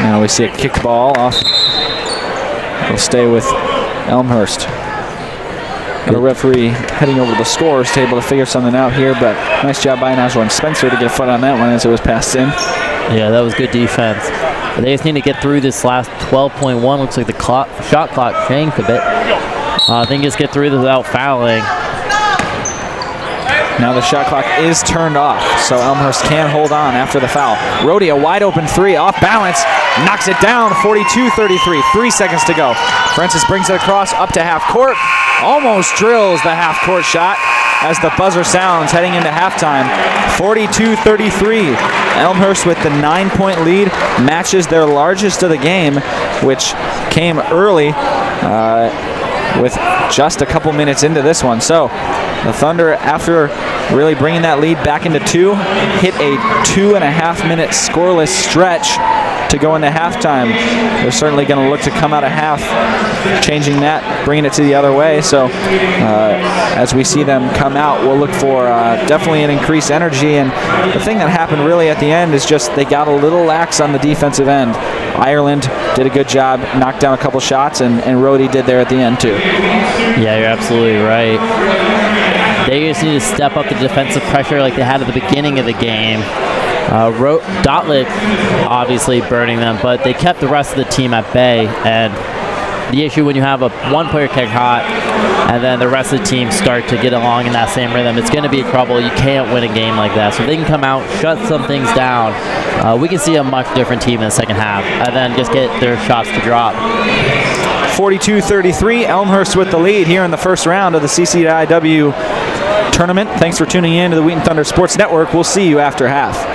Now we see a kick ball off. We'll stay with Elmhurst. The referee heading over to the scores table to figure something out here, but nice job by Anajuan Spencer to get a foot on that one as it was passed in. Yeah, that was good defense. They just need to get through this last 12.1. Looks like the shot clock changed a bit. I think just get through this without fouling. Now the shot clock is turned off, so Elmhurst can hold on after the foul. Rhodey, a wide open three, off balance, knocks it down, 42-33, 3 seconds to go. Francis brings it across up to half court, almost drills the half court shot as the buzzer sounds heading into halftime. 42-33, Elmhurst with the 9-point lead, matches their largest of the game, which came early with just a couple minutes into this one. So the Thunder, after really bringing that lead back into 2, hit a 2.5-minute scoreless stretch to go into halftime. They're certainly going to look to come out of half, changing that, bringing it to the other way. So as we see them come out, we'll look for definitely an increased energy. And the thing that happened really at the end is just they got a little lax on the defensive end. Ireland did a good job, knocked down a couple shots, and Rhodey did there at the end too. Yeah, you're absolutely right. They just need to step up the defensive pressure like they had at the beginning of the game. Dotlick obviously burning them, but they kept the rest of the team at bay. And the issue when you have one player kick hot and then the rest of the team start to get along in that same rhythm, it's going to be trouble. You can't win a game like that. So if they can come out, shut some things down, we can see a much different team in the second half and then just get their shots to drop. 42-33, Elmhurst with the lead here in the first round of the CCIW tournament. Thanks for tuning in to the Wheaton Thunder Sports Network. We'll see you after half.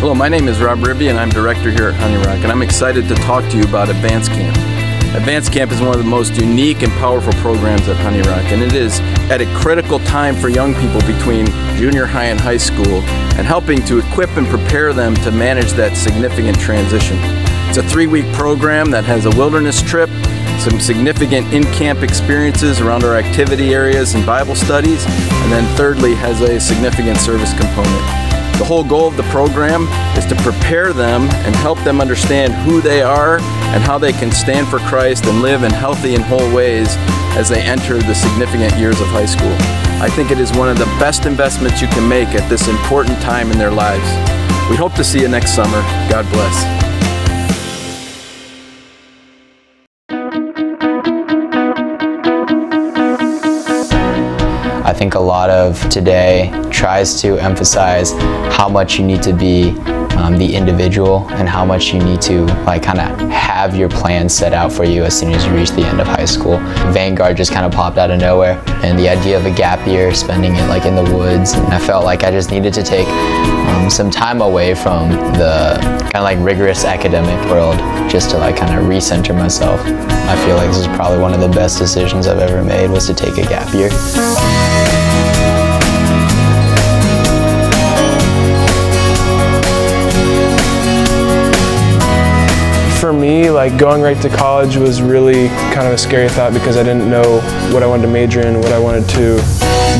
Hello, my name is Rob Ribby and I'm director here at Honey Rock, and I'm excited to talk to you about Advance Camp. Advance Camp is one of the most unique and powerful programs at Honey Rock, and it is at a critical time for young people between junior high and high school, and helping to equip and prepare them to manage that significant transition. It's a 3-week program that has a wilderness trip, some significant in-camp experiences around our activity areas and Bible studies, and then thirdly has a significant service component. The whole goal of the program is to prepare them and help them understand who they are and how they can stand for Christ and live in healthy and whole ways as they enter the significant years of high school. I think it is one of the best investments you can make at this important time in their lives. We hope to see you next summer. God bless. I think a lot of today tries to emphasize how much you need to be the individual and how much you need to kind of have your plan set out for you as soon as you reach the end of high school. Vanguard just kind of popped out of nowhere, and the idea of a gap year, spending it in the woods, and I felt like I just needed to take some time away from the kind of rigorous academic world just to kind of recenter myself. I feel like this is probably one of the best decisions I've ever made, was to take a gap year. For me, going right to college was really kind of a scary thought because I didn't know what I wanted to major in, what I wanted to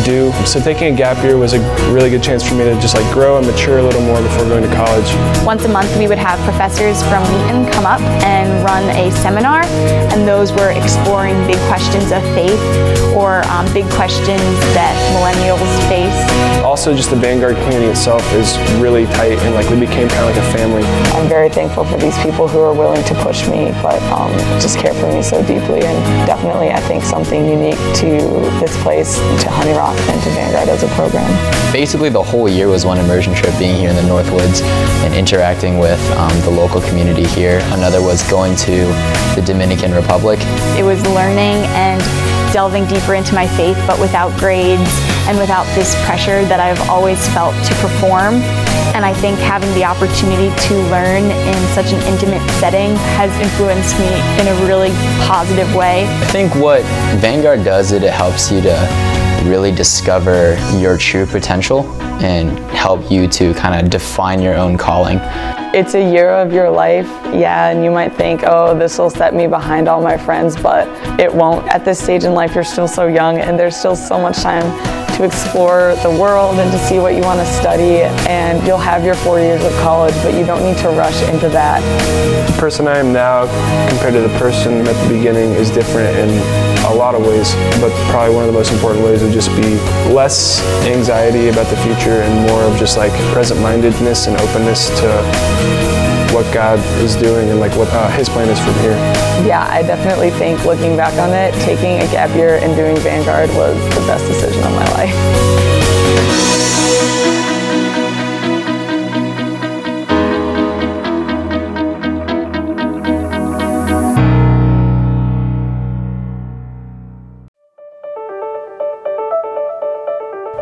do. So taking a gap year was a really good chance for me to just grow and mature a little more before going to college. Once a month we would have professors from Wheaton come up and run a seminar, and those were exploring big questions of faith or big questions that millennials face. Also, just the Vanguard community itself is really tight, and we became kind of like a family. I'm very thankful for these people who are willing to push me, but just care for me so deeply, and definitely I think something unique to this place, to Honey Rock, off into Vanguard as a program. Basically, the whole year was one immersion trip, being here in the Northwoods and interacting with the local community here. Another was going to the Dominican Republic. It was learning and delving deeper into my faith, but without grades and without this pressure that I've always felt to perform. And I think having the opportunity to learn in such an intimate setting has influenced me in a really positive way. I think what Vanguard does is it helps you to really discover your true potential and help you to kind of define your own calling. It's a year of your life, yeah, and you might think, oh, this will set me behind all my friends, but it won't. At this stage in life, you're still so young and there's still so much time to explore the world and to see what you want to study, and you'll have your 4 years of college, but you don't need to rush into that. The person I am now compared to the person at the beginning is different in a lot of ways, but probably one of the most important ways would just be less anxiety about the future and more of just like present-mindedness and openness to what God is doing and like what His plan is from here. Yeah, I definitely think looking back on it, taking a gap year and doing Vanguard was the best decision of my life.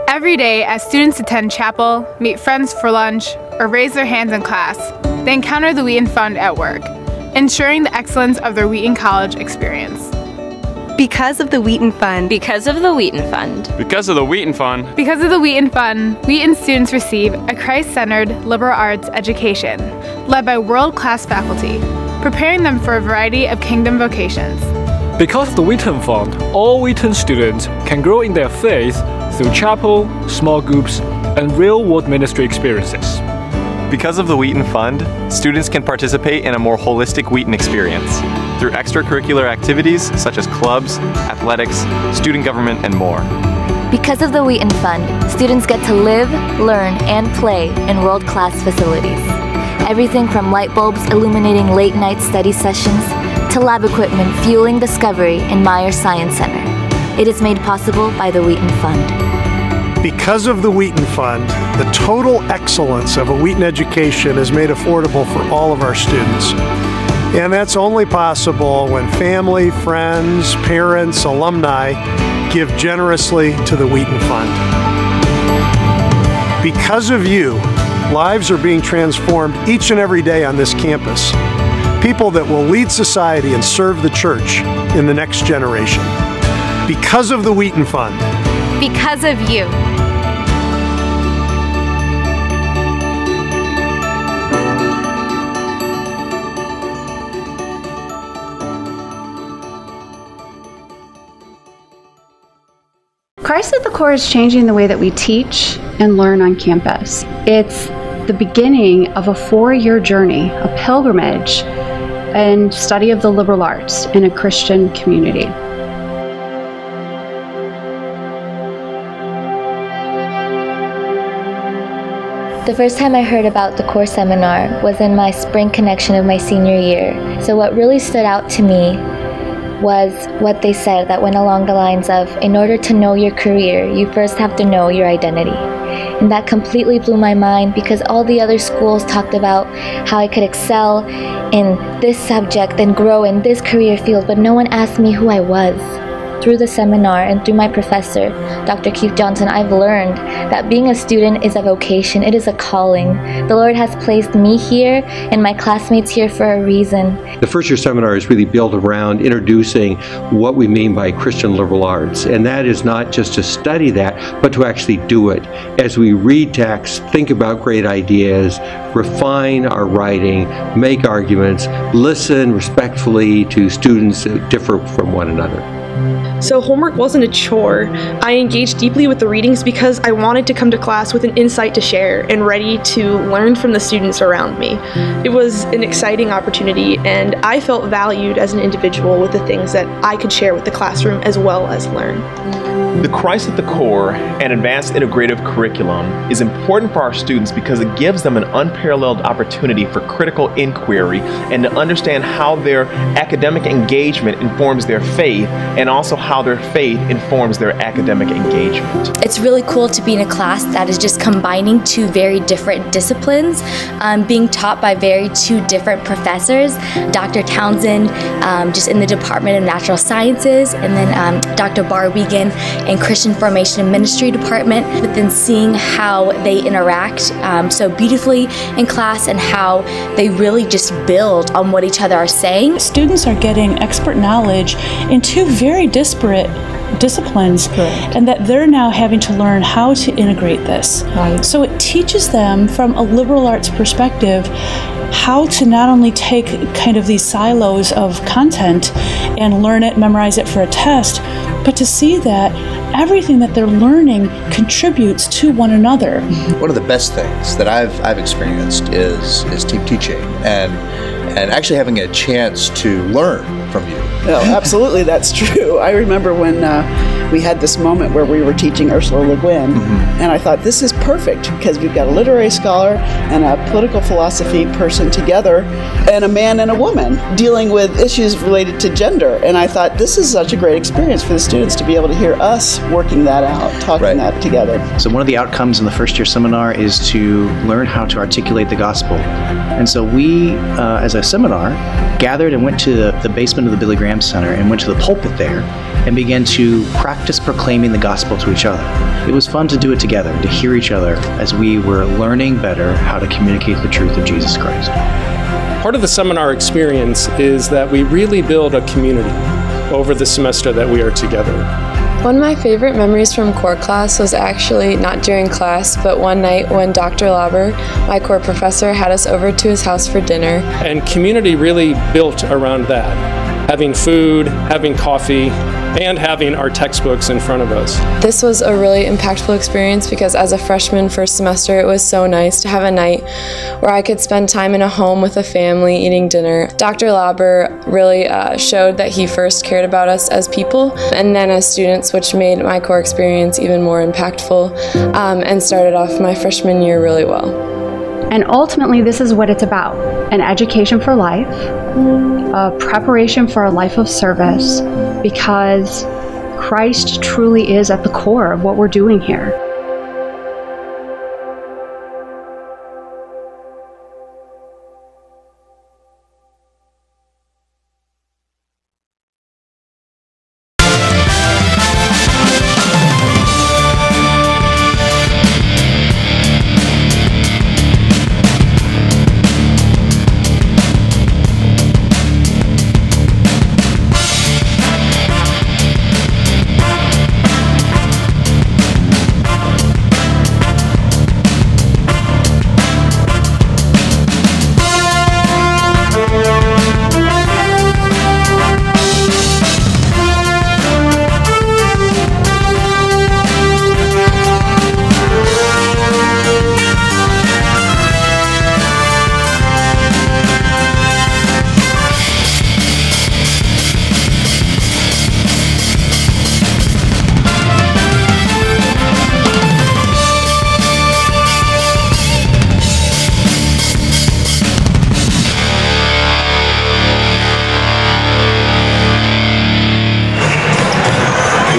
Every day, as students attend chapel, meet friends for lunch, or raise their hands in class, they encounter the Wheaton Fund at work, ensuring the excellence of their Wheaton College experience. Because of the Wheaton Fund. Because of the Wheaton Fund. Because of the Wheaton Fund. Because of the Wheaton Fund, Wheaton students receive a Christ-centered liberal arts education, led by world-class faculty, preparing them for a variety of kingdom vocations. Because of the Wheaton Fund, all Wheaton students can grow in their faith through chapel, small groups, and real-world ministry experiences. Because of the Wheaton Fund, students can participate in a more holistic Wheaton experience through extracurricular activities such as clubs, athletics, student government, and more. Because of the Wheaton Fund, students get to live, learn, and play in world-class facilities. Everything from light bulbs illuminating late-night study sessions to lab equipment fueling discovery in Myers Science Center. It is made possible by the Wheaton Fund. Because of the Wheaton Fund, the total excellence of a Wheaton education is made affordable for all of our students. And that's only possible when family, friends, parents, alumni give generously to the Wheaton Fund. Because of you, lives are being transformed each and every day on this campus. People that will lead society and serve the church in the next generation. Because of the Wheaton Fund. Because of you. Christ at the Core is changing the way that we teach and learn on campus. It's the beginning of a 4-year journey, a pilgrimage, and study of the liberal arts in a Christian community. The first time I heard about the Core Seminar was in my spring connection of my senior year. So what really stood out to me was what they said that went along the lines of, in order to know your career, you first have to know your identity. And that completely blew my mind because all the other schools talked about how I could excel in this subject and grow in this career field, but no one asked me who I was. Through the seminar and through my professor, Dr. Keith Johnson, I've learned that being a student is a vocation, it is a calling. The Lord has placed me here and my classmates here for a reason. The first year seminar is really built around introducing what we mean by Christian liberal arts, and that is not just to study that, but to actually do it. As we read texts, think about great ideas, refine our writing, make arguments, listen respectfully to students that differ from one another. So homework wasn't a chore. I engaged deeply with the readings because I wanted to come to class with an insight to share and ready to learn from the students around me. It was an exciting opportunity, and I felt valued as an individual with the things that I could share with the classroom as well as learn. The Christ at the Core and Advanced Integrative Curriculum is important for our students because it gives them an unparalleled opportunity for critical inquiry and to understand how their academic engagement informs their faith, and also how how their faith informs their academic engagement. It's really cool to be in a class that is just combining two very different disciplines, being taught by two different professors, Dr. Townsend just in the Department of Natural Sciences, and then Dr. Barwigan in Christian Formation and Ministry Department, but then seeing how they interact so beautifully in class and how they really just build on what each other are saying. Students are getting expert knowledge in two very disparate disciplines, and that they're now having to learn how to integrate this. Right. So it teaches them from a liberal arts perspective how to not only take kind of these silos of content and learn it, memorize it for a test, but to see that everything that they're learning contributes to one another. One of the best things that I've experienced is team teaching and actually having a chance to learn from you. No, absolutely, that's true. I remember when we had this moment where we were teaching Ursula Le Guin, and I thought this is perfect because we've got a literary scholar and a political philosophy person together, and a man and a woman dealing with issues related to gender. And I thought this is such a great experience for the students to be able to hear us working that out, talking that together. So one of the outcomes in the first year seminar is to learn how to articulate the gospel. And so we, as a seminar, gathered and went to the basement of the Billy Graham Center and went to the pulpit there and began to practice proclaiming the gospel to each other. It was fun to do it together, to hear each other as we were learning better how to communicate the truth of Jesus Christ. Part of the seminar experience is that we really build a community over the semester that we are together. One of my favorite memories from core class was actually not during class, but one night when Dr. Lauber, my core professor, had us over to his house for dinner. And community really built around that. Having food, having coffee, and having our textbooks in front of us. This was a really impactful experience because as a freshman first semester, it was so nice to have a night where I could spend time in a home with a family eating dinner. Dr. Lauber really showed that he first cared about us as people and then as students, which made my core experience even more impactful and started off my freshman year really well. And ultimately, this is what it's about: an education for life, a preparation for a life of service, because Christ truly is at the core of what we're doing here.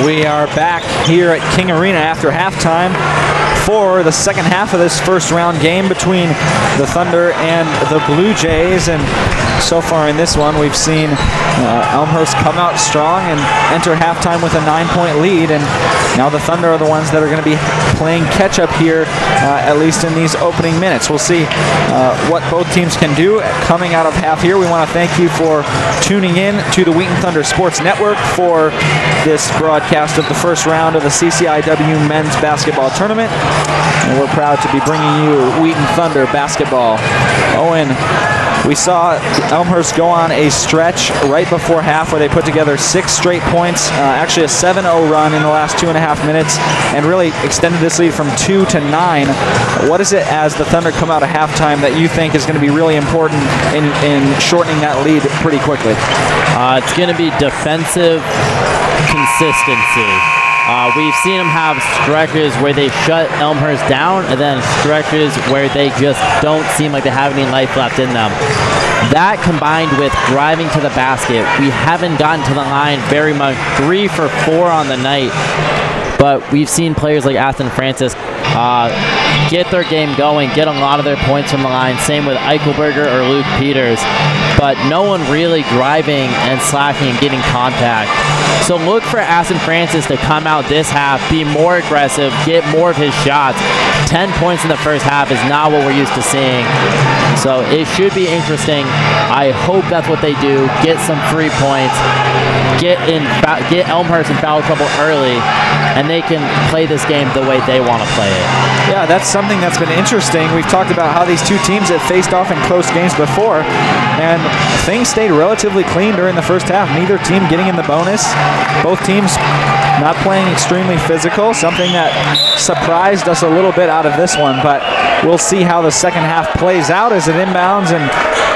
We are back here at King Arena after halftime for the second half of this first round game between the Thunder and the Blue Jays. And so far in this one, we've seen Elmhurst come out strong and enter halftime with a 9-point lead. And now the Thunder are the ones that are going to be playing catch-up here, at least in these opening minutes. We'll see what both teams can do coming out of half here. We want to thank you for tuning in to the Wheaton Thunder Sports Network for this broadcast of the first round of the CCIW Men's Basketball Tournament. And we're proud to be bringing you Wheaton Thunder basketball. Owen, we saw Elmhurst go on a stretch right before half where they put together 6 straight points, actually a 7-0 run in the last 2.5 minutes, and really extended this lead from 2 to 9. What is it as the Thunder come out of halftime that you think is going to be really important in shortening that lead pretty quickly? It's going to be defensive consistency. We've seen them have stretches where they shut Elmhurst down and then stretches where they just don't seem like they have any life left in them. That combined with driving to the basket, we haven't gotten to the line very much. 3 for 4 on the night. But we've seen players like Aston Francis get their game going, get a lot of their points from the line. Same with Eichelberger or Luke Peters. But no one really driving and slashing and getting contact. So look for Aston Francis to come out this half, be more aggressive, get more of his shots. 10 points in the first half is not what we're used to seeing. So it should be interesting. I hope that's what they do. Get some free points. Get Elmhurst in foul trouble early, and they can play this game the way they want to play it. Yeah, that's something that's been interesting. We've talked about how these two teams have faced off in close games before, and things stayed relatively clean during the first half. Neither team getting in the bonus. Both teams not playing extremely physical, something that surprised us a little bit out of this one, but we'll see how the second half plays out as it inbounds and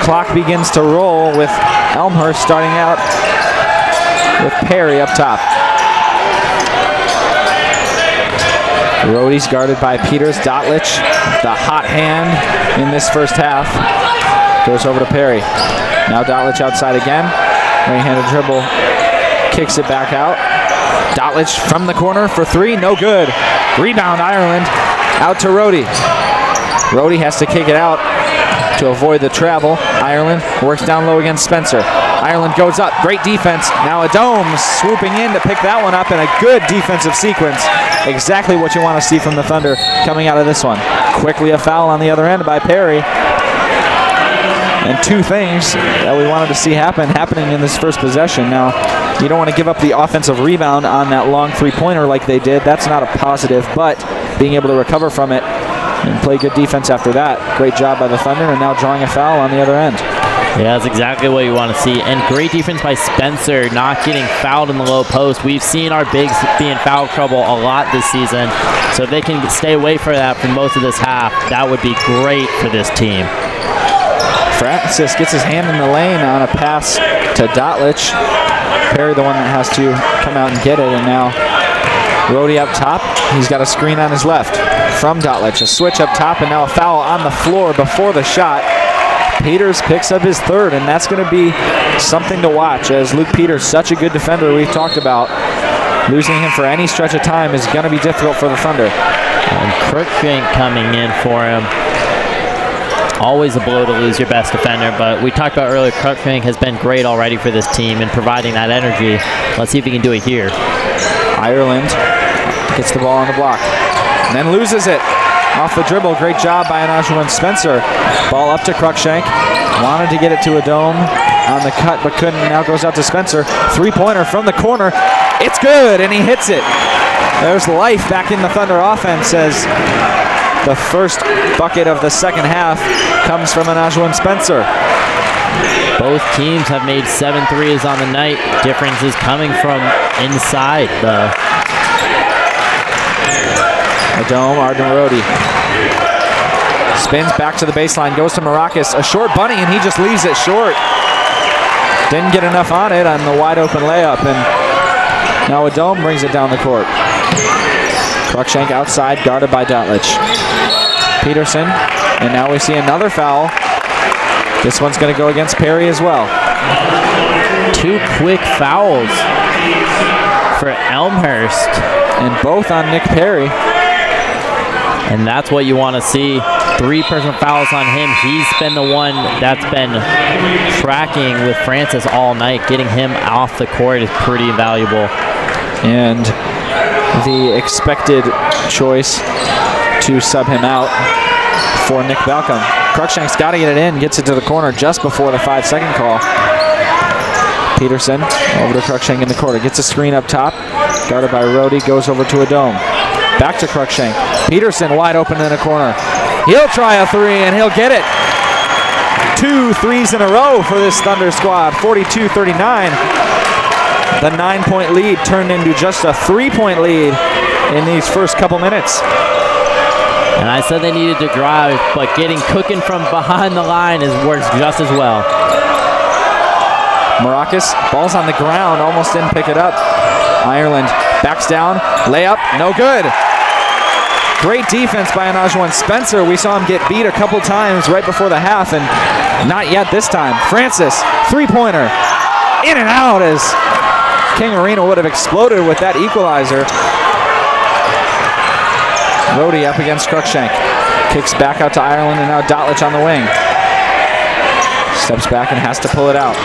clock begins to roll with Elmhurst starting out with Perry up top. Rody's guarded by Peters. Dotlich, the hot hand in this first half, goes over to Perry. Now Dotlich outside again. Right-handed dribble, kicks it back out. Dotlich from the corner for 3, no good. Rebound Ireland, out to Rody. Rody has to kick it out to avoid the travel. Ireland works down low against Spencer. Ireland goes up, great defense. Now a Dome swooping in to pick that one up in a good defensive sequence. Exactly what you want to see from the Thunder coming out of this one. Quickly a foul on the other end by Perry. And two things that we wanted to see happening in this first possession. Now, you don't want to give up the offensive rebound on that long three-pointer like they did. That's not a positive, but being able to recover from it and play good defense after that. Great job by the Thunder, and now drawing a foul on the other end. Yeah, that's exactly what you want to see. And great defense by Spencer, not getting fouled in the low post. We've seen our bigs be in foul trouble a lot this season. So if they can stay away from that for most of this half, that would be great for this team. Francis gets his hand in the lane on a pass to Dotlich. Perry the one that has to come out and get it, and now Rody up top. He's got a screen on his left from Dotlich. A switch up top, and now a foul on the floor before the shot. Peters picks up his third, and that's going to be something to watch, as Luke Peters, such a good defender we've talked about. Losing him for any stretch of time is going to be difficult for the Thunder. And Crookshank coming in for him. Always a blow to lose your best defender, but we talked about earlier, Crookshank has been great already for this team in providing that energy. Let's see if he can do it here. Ireland gets the ball on the block and then loses it. Off the dribble, great job by Anajuan Spencer. Ball up to Crookshank. Wanted to get it to a Dome on the cut, but couldn't. Now goes out to Spencer. Three-pointer from the corner. It's good, and he hits it. There's life back in the Thunder offense as the first bucket of the second half comes from Anajuan Spencer. Both teams have made 7 threes on the night. Difference is coming from inside the Dome. Arden Rody spins back to the baseline, goes to Maracas. A short bunny, and he just leaves it short. Didn't get enough on it on the wide open layup, and now a Dome brings it down the court. Crookshank outside, guarded by Dotlich. Peterson, and now we see another foul. This one's going to go against Perry as well. 2 quick fouls for Elmhurst. And both on Nick Perry. And that's what you want to see. 3 personal fouls on him. He's been the one that's been tracking with Francis all night. Getting him off the court is pretty valuable. And the expected choice to sub him out for Nick Balcom. Crookshank's got to get it in, gets it to the corner just before the 5-second call. Peterson over to Crookshank in the corner, gets a screen up top, guarded by Rody, goes over to a Dome. Back to Crookshank. Peterson wide open in the corner. He'll try a 3 and he'll get it. 2 threes in a row for this Thunder squad, 42-39. The 9-point lead turned into just a 3-point lead in these first couple minutes. And I said they needed to drive, but getting cooking from behind the line works just as well. Maracas, ball's on the ground, almost didn't pick it up. Ireland backs down, layup, no good. Great defense by Anajuan Spencer. We saw him get beat a couple times right before the half, and not yet this time. Francis, three-pointer, in and out as King Arena would have exploded with that equalizer. Rhodey up against Cruikshank. Kicks back out to Ireland, and now Dotlich on the wing. Steps back and has to pull it out.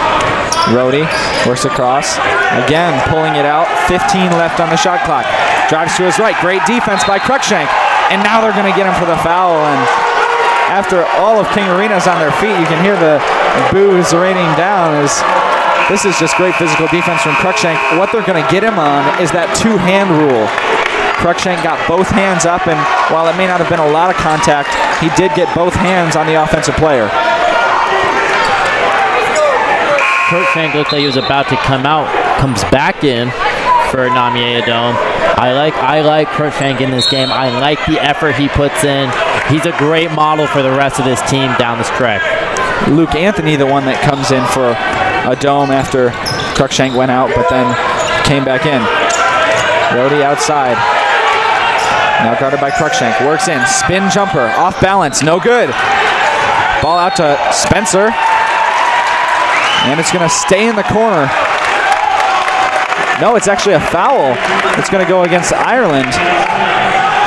Rhodey works across. Again, pulling it out. 15 left on the shot clock. Drives to his right. Great defense by Cruikshank. And now they're going to get him for the foul. And after all of King Arena's on their feet, you can hear the boos raining down. This is just great physical defense from Cruikshank. What they're going to get him on is that two-hand rule. Cruikshank got both hands up, and while it may not have been a lot of contact, he did get both hands on the offensive player. Cruikshank looked like he was about to come out, comes back in for Namie Adom. I like Cruikshank in this game. I like the effort he puts in. He's a great model for the rest of this team down the stretch. Luke Anthony, the one that comes in for Adom after Cruikshank went out, but then came back in. Rhodey outside. Now guarded by Cruikshank. Works in. Spin jumper. Off balance. No good. Ball out to Spencer. And it's going to stay in the corner. No, it's actually a foul. It's going to go against Ireland.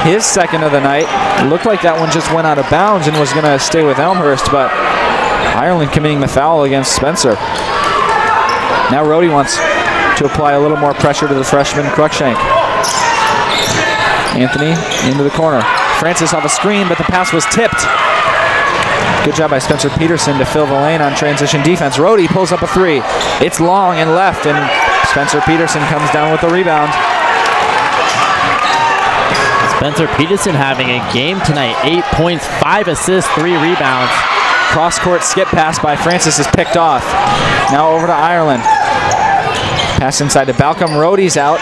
His second of the night. Looked like that one just went out of bounds and was going to stay with Elmhurst, but Ireland committing the foul against Spencer. Now Rhodey wants to apply a little more pressure to the freshman Cruikshank. Anthony into the corner. Francis off a screen, but the pass was tipped. Good job by Spencer Peterson to fill the lane on transition defense. Rhodey pulls up a three. It's long and left, and Spencer Peterson comes down with the rebound. Spencer Peterson having a game tonight. 8 points, 5 assists, 3 rebounds. Cross-court skip pass by Francis is picked off. Now over to Ireland. Pass inside to Balcom. Rhodey's out.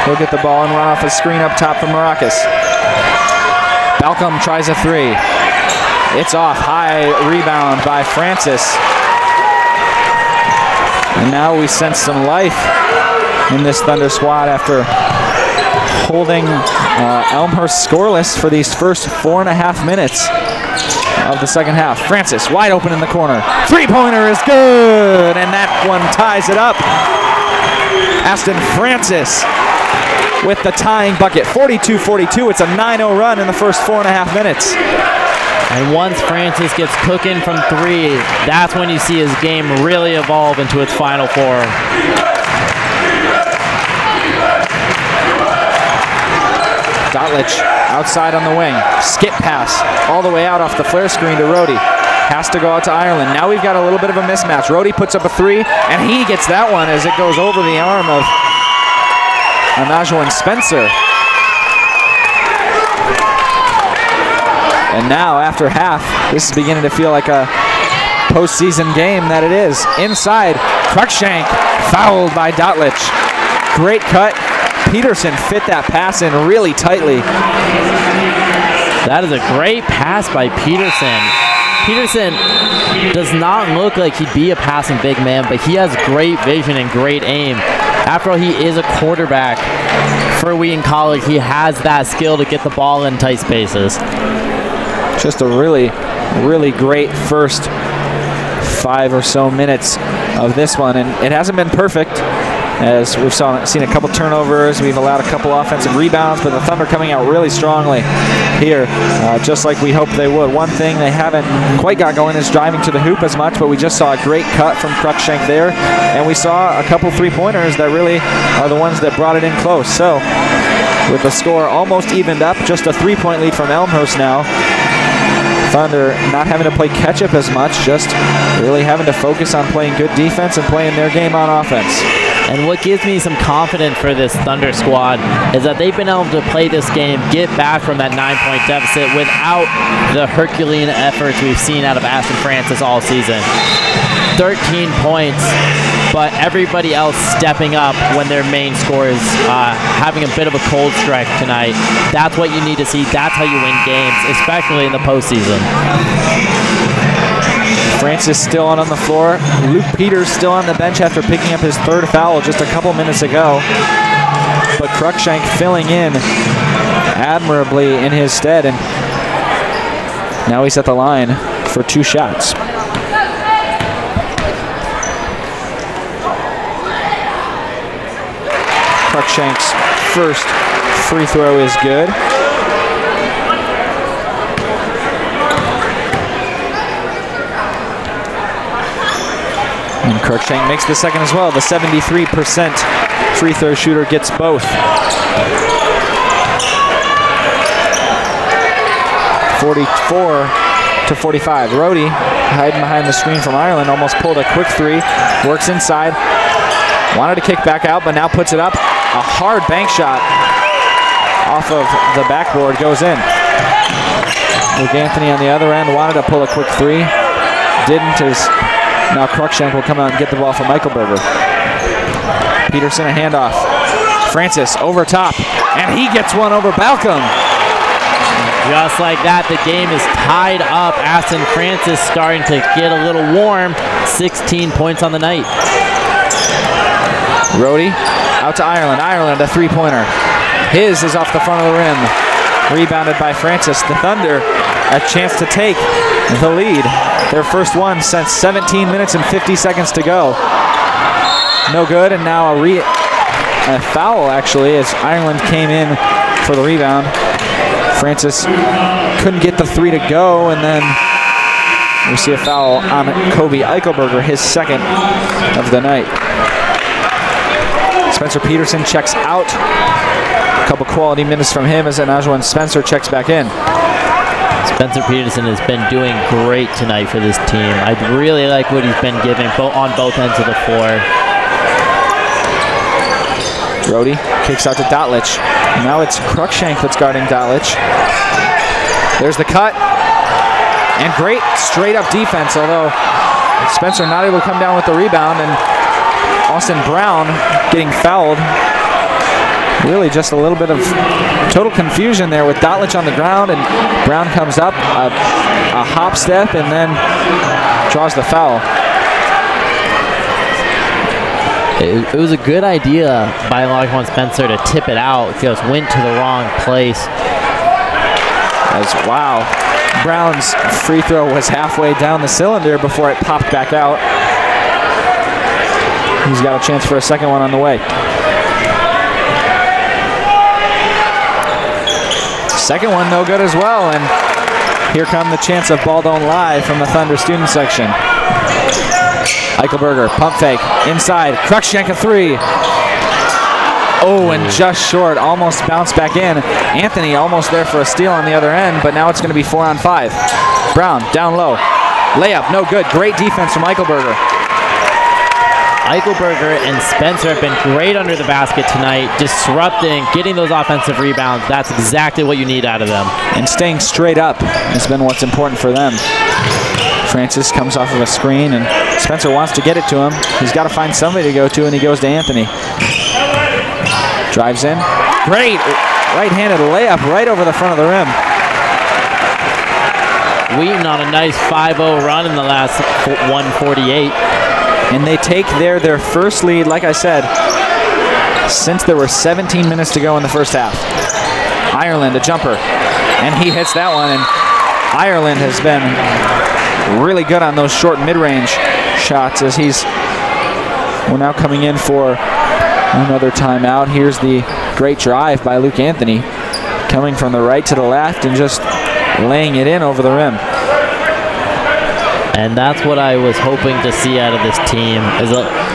He'll get the ball and run off a screen up top from Maracas. Balcom tries a three. It's off. High rebound by Francis. And now we sense some life in this Thunder squad after holding Elmhurst scoreless for these first 4.5 minutes of the second half. Francis wide open in the corner. Three-pointer is good, and that one ties it up. Aston Francis with the tying bucket. 42-42. It's a 9-0 run in the first 4.5 minutes. And once Francis gets cooking from three, that's when you see his game really evolve into its final form. Dotlich outside on the wing. Skip pass all the way out off the flare screen to Rhodey. Has to go out to Ireland. Now we've got a little bit of a mismatch. Rhodey puts up a three, and he gets that one as it goes over the arm of Anajuan Spencer. And now, after half, this is beginning to feel like a postseason game that it is. Inside, Cruikshank fouled by Dotlich. Great cut. Peterson fit that pass in really tightly. That is a great pass by Peterson. Peterson does not look like he'd be a passing big man, but he has great vision and great aim. After all, he is a quarterback for Wheaton College. He has that skill to get the ball in tight spaces. Just a really, really great first 5 or so minutes of this one, and it hasn't been perfect, as we've seen a couple turnovers. We've allowed a couple offensive rebounds, but the Thunder coming out really strongly here, just like we hoped they would. One thing they haven't quite got going is driving to the hoop as much, but we just saw a great cut from Cruikshank there, and we saw a couple three-pointers that really are the ones that brought it in close. So with the score almost evened up, just a 3-point lead from Elmhurst now. Thunder not having to play catch-up as much, just really having to focus on playing good defense and playing their game on offense. And what gives me some confidence for this Thunder squad is that they've been able to play this game, get back from that 9-point deficit without the Herculean efforts we've seen out of Aston Francis all season. 13 points, but everybody else stepping up when their main scorer is having a bit of a cold stretch tonight. That's what you need to see. That's how you win games, especially in the postseason. Francis still on the floor. Luke Peters still on the bench after picking up his third foul just a couple minutes ago. But Cruikshank filling in admirably in his stead, and now he's at the line for 2 shots. Cruikshank's first free throw is good. And Cruikshank makes the second as well. The 73% free throw shooter gets both. 44-45. Rhodey hiding behind the screen from Ireland, almost pulled a quick 3, works inside. Wanted to kick back out, but now puts it up. A hard bank shot off of the backboard, goes in. Luke Anthony on the other end wanted to pull a quick 3. Didn't, as now Cruikshank will come out and get the ball from Eichelberger. Peterson a handoff. Francis over top, and he gets one over Balcom. Just like that, the game is tied up. Aston Francis starting to get a little warm. 16 points on the night. Rhodey out to Ireland. Ireland, a 3-pointer. His is off the front of the rim. Rebounded by Francis. The Thunder a chance to take the lead. Their first one since 17 minutes and 50 seconds to go. No good, and now a foul, actually, as Ireland came in for the rebound. Francis couldn't get the 3 to go, and then we see a foul on Kobe Eichelberger, his second of the night. Spencer Peterson checks out. A couple quality minutes from him as Najwan Spencer checks back in. Spencer Peterson has been doing great tonight for this team. I really like what he's been giving on both ends of the floor. Rhodey kicks out to Dotlich. Now it's Cruikshank that's guarding Dotlich. There's the cut. And great straight up defense, although Spencer not able to come down with the rebound, and Austin Brown getting fouled. Really just a little bit of total confusion there with Dotlich on the ground, and Brown comes up, a hop step, and then draws the foul. It was a good idea by Najwan Spencer to tip it out. Just went to the wrong place. Wow. Brown's free throw was halfway down the cylinder before it popped back out. He's got a chance for a second one on the way. Second one no good as well, and here come the chance of Ball Don't Lie from the Thunder student section. Eichelberger, pump fake, inside, Cruikshank a 3. Oh, and just short, almost bounced back in. Anthony almost there for a steal on the other end, but now it's going to be 4 on 5. Brown, down low. Layup, no good. Great defense from Eichelberger. Eichelberger and Spencer have been great under the basket tonight, disrupting, getting those offensive rebounds. That's exactly what you need out of them. And staying straight up has been what's important for them. Francis comes off of a screen, and Spencer wants to get it to him. He's got to find somebody to go to, and he goes to Anthony. Drives in. Great right-handed layup right over the front of the rim. Wheaton on a nice 5-0 run in the last 148. And they take their first lead, like I said, since there were 17 minutes to go in the first half. Ireland, a jumper, and he hits that one, and Ireland has been really good on those short mid-range shots as we're now coming in for another timeout. Here's the great drive by Luke Anthony, coming from the right to the left and just laying it in over the rim. And that's what I was hoping to see out of this team.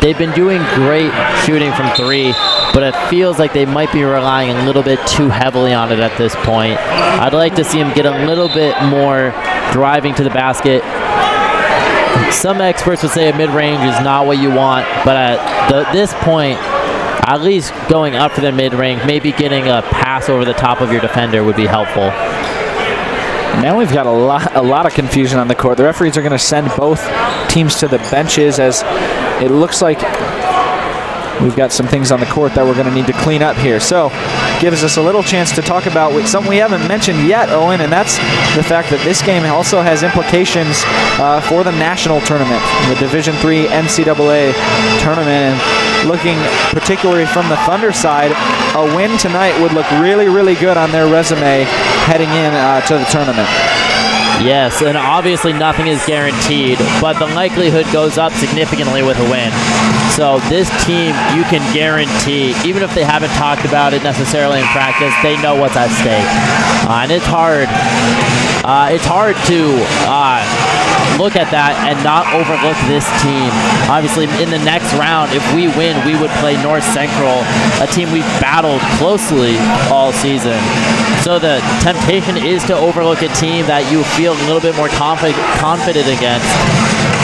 They've been doing great shooting from 3, but it feels like they might be relying a little bit too heavily on it at this point. I'd like to see them get a little bit more driving to the basket. Some experts would say a mid-range is not what you want, but at this point, at least going up for the mid-range, maybe getting a pass over the top of your defender would be helpful. Now we've got a lot of confusion on the court. The referees are going to send both teams to the benches, as it looks like we've got some things on the court that we're going to need to clean up here. So gives us a little chance to talk about something we haven't mentioned yet, Owen, and that's the fact that this game also has implications for the national tournament, the Division III NCAA tournament. And looking particularly from the Thunder side, a win tonight would look really, really good on their resume heading in to the tournament. Yes, and obviously nothing is guaranteed, but the likelihood goes up significantly with a win. So this team, you can guarantee, even if they haven't talked about it necessarily in practice, they know what's at stake. And it's hard. It's hard to look at that and not overlook this team. Obviously, in the next round, if we win, we would play North Central, a team we've battled closely all season. So the temptation is to overlook a team that you feel a little bit more confident against.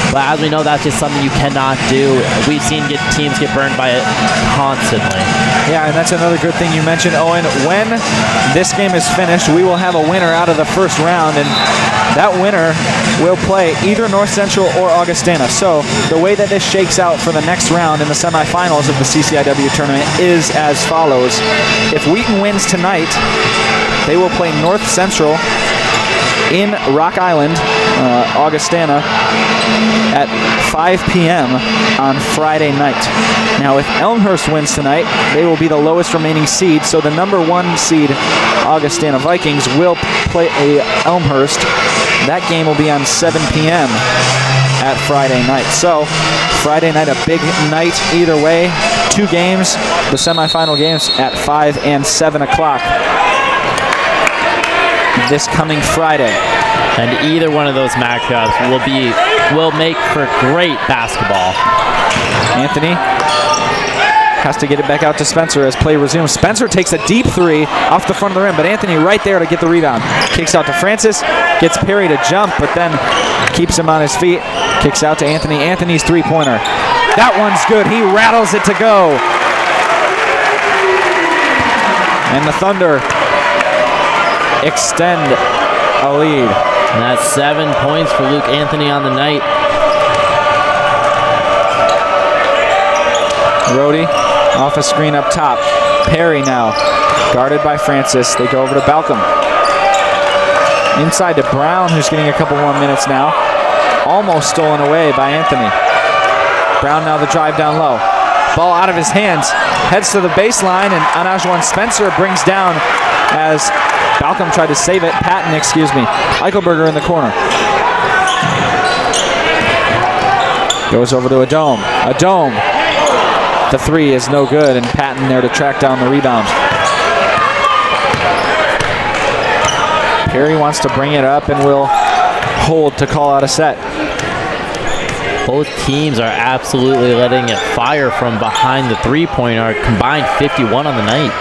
But as we know, that's just something you cannot do. We've seen teams get burned by it constantly. Yeah, and that's another good thing you mentioned, Owen. When this game is finished, we will have a winner out of the first round, and that winner will play either North Central or Augustana. So the way that this shakes out for the next round in the semifinals of the CCIW tournament is as follows. If Wheaton wins tonight, they will play North Central in Rock Island, Augustana, at 5 p.m. on Friday night. Now, if Elmhurst wins tonight, they will be the lowest remaining seed, so the number 1 seed Augustana Vikings will play Elmhurst. That game will be on 7 p.m. at Friday night. So, Friday night, a big night either way. 2 games, the semifinal games at 5 and 7 o'clock. This coming Friday. And either one of those matchups will make for great basketball. Anthony has to get it back out to Spencer as play resumes. Spencer takes a deep 3 off the front of the rim, but Anthony right there to get the rebound. Kicks out to Francis, gets Perry to jump, but then keeps him on his feet. Kicks out to Anthony. Anthony's three-pointer. That one's good. He rattles it to go. And the Thunder extend a lead. And that's 7 points for Luke Anthony on the night. Rhodey off a screen up top. Perry now guarded by Francis. They go over to Balcom. Inside to Brown, who's getting a couple more minutes now. Almost stolen away by Anthony. Brown now the drive down low. Ball out of his hands. Heads to the baseline, and Anajuan Spencer brings down as Balcom tried to save it. Patton, excuse me. Eichelberger in the corner. Goes over to Adome. Adome. The 3 is no good, and Patton there to track down the rebound. Perry wants to bring it up and will hold to call out a set. Both teams are absolutely letting it fire from behind the three-pointer. Combined 51 on the night.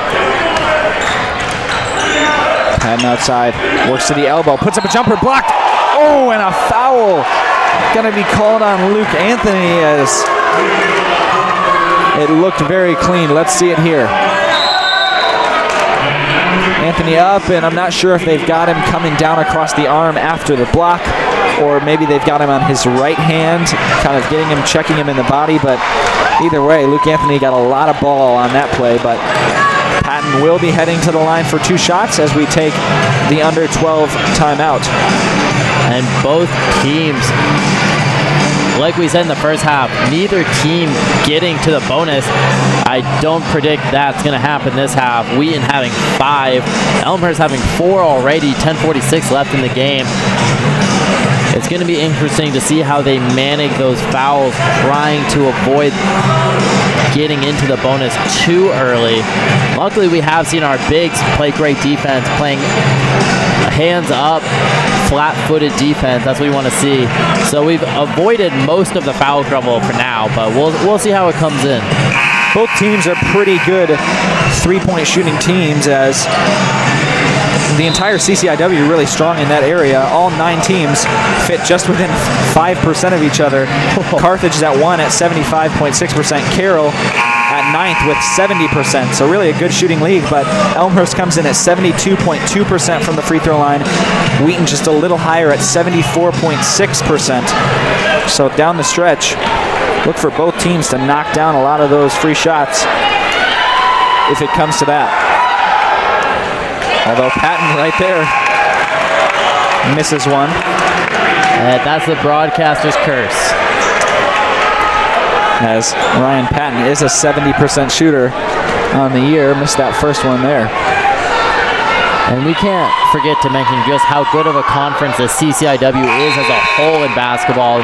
Patton outside, works to the elbow, puts up a jumper, blocked. Oh, and a foul. Gonna be called on Luke Anthony as it looked very clean. Let's see it here. Anthony up, and I'm not sure if they've got him coming down across the arm after the block, or maybe they've got him on his right hand, kind of getting him, checking him in the body, but either way, Luke Anthony got a lot of ball on that play, but Patton will be heading to the line for 2 shots as we take the under 12 timeout. And both teams, like we said in the first half, neither team getting to the bonus. I don't predict that's going to happen this half. Wheaton having 5, Elmhurst having 4 already, 10:46 left in the game. It's going to be interesting to see how they manage those fouls, trying to avoid getting into the bonus too early. Luckily, we have seen our bigs play great defense, playing hands up, flat-footed defense. That's what we want to see. So we've avoided most of the foul trouble for now, but we'll see how it comes in. Both teams are pretty good three-point shooting teams, as the entire CCIW really strong in that area. All 9 teams fit just within 5% of each other. Carthage is at 1 at 75.6%. Carroll at 9th with 70%. So really a good shooting league, but Elmhurst comes in at 72.2% from the free throw line. Wheaton just a little higher at 74.6%. So down the stretch, look for both teams to knock down a lot of those free shots if it comes to that. Although Patton right there misses one. That's the broadcaster's curse. as Ryan Patton is a 70% shooter on the year. Missed that first one there. And we can't forget to mention just how good of a conference the CCIW is as a whole in basketball.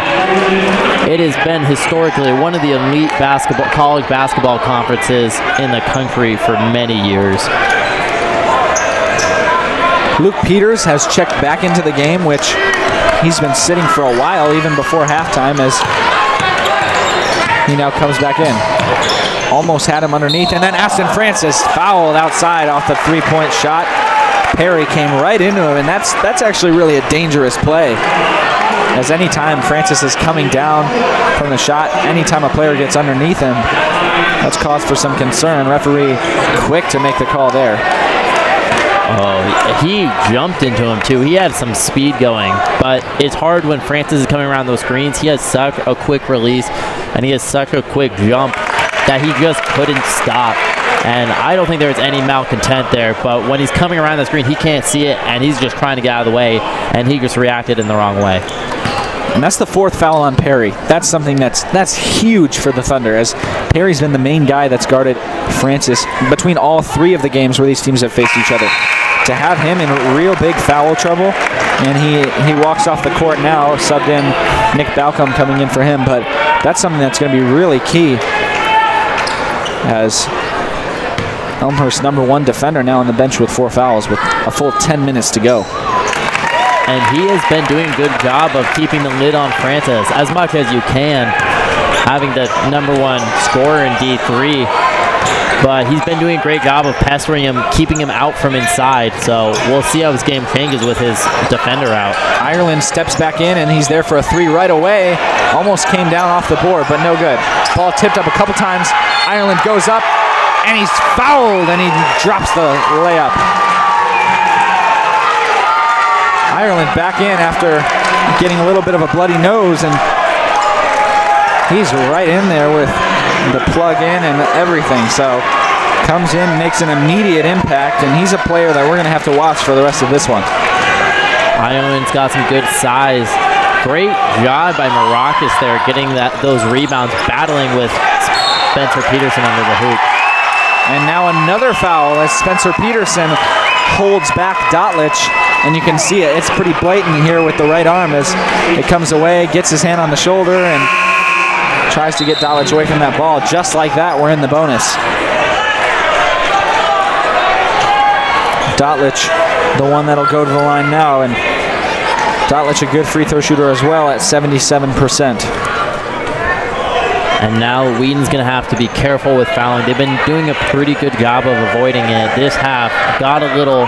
It has been historically one of the elite college basketball conferences in the country for many years. Luke Peters has checked back into the game, which he's been sitting for a while, even before halftime, as he now comes back in. Almost had him underneath, and then Aston Francis fouled outside off the three-point shot. Perry came right into him, and that's actually really a dangerous play. As anytime Francis is coming down from the shot, anytime a player gets underneath him, that's cause for some concern. Referee quick to make the call there. Oh, he jumped into him too. He had some speed going, but it's hard when Francis is coming around those screens. He has such a quick release, and he has such a quick jump that he just couldn't stop. And I don't think there was any malcontent there, but when he's coming around the screen, he can't see it, and he's just trying to get out of the way, and he just reacted in the wrong way. And that's the fourth foul on Perry. That's something that's huge for the Thunder, as Perry's been the main guy that's guarded Francis between all three of the games where these teams have faced each other. To have him in real big foul trouble, and he walks off the court now, subbed in Nick Balcom coming in for him, but that's something that's going to be really key, as Elmhurst's #1 defender now on the bench with 4 fouls with a full 10 minutes to go. And he has been doing a good job of keeping the lid on Francis as much as you can, having the #1 scorer in D3. But he's been doing a great job of pestering him, keeping him out from inside. So we'll see how his game changes with his defender out. Ireland steps back in, and he's there for a 3 right away. Almost came down off the board, but no good. Ball tipped up a couple times. Ireland goes up, and he's fouled, and he drops the layup. Ireland back in after getting a little bit of a bloody nose, and he's right in there with the plug in and everything. So comes in, makes an immediate impact, and he's a player that we're going to have to watch for the rest of this one. Ireland's got some good size. Great job by Maracas there, getting those rebounds, battling with Spencer Peterson under the hoop. And now another foul as Spencer Peterson holds back Dotlich, and you can see it. It's pretty blatant here with the right arm as it comes away, gets his hand on the shoulder, and tries to get Dotlich away from that ball. Just like that, we're in the bonus. Dotlich, the one that'll go to the line now, and Dotlich a good free throw shooter as well at 77%. And now Wheaton's going to have to be careful with fouling. They've been doing a pretty good job of avoiding it. This half got a little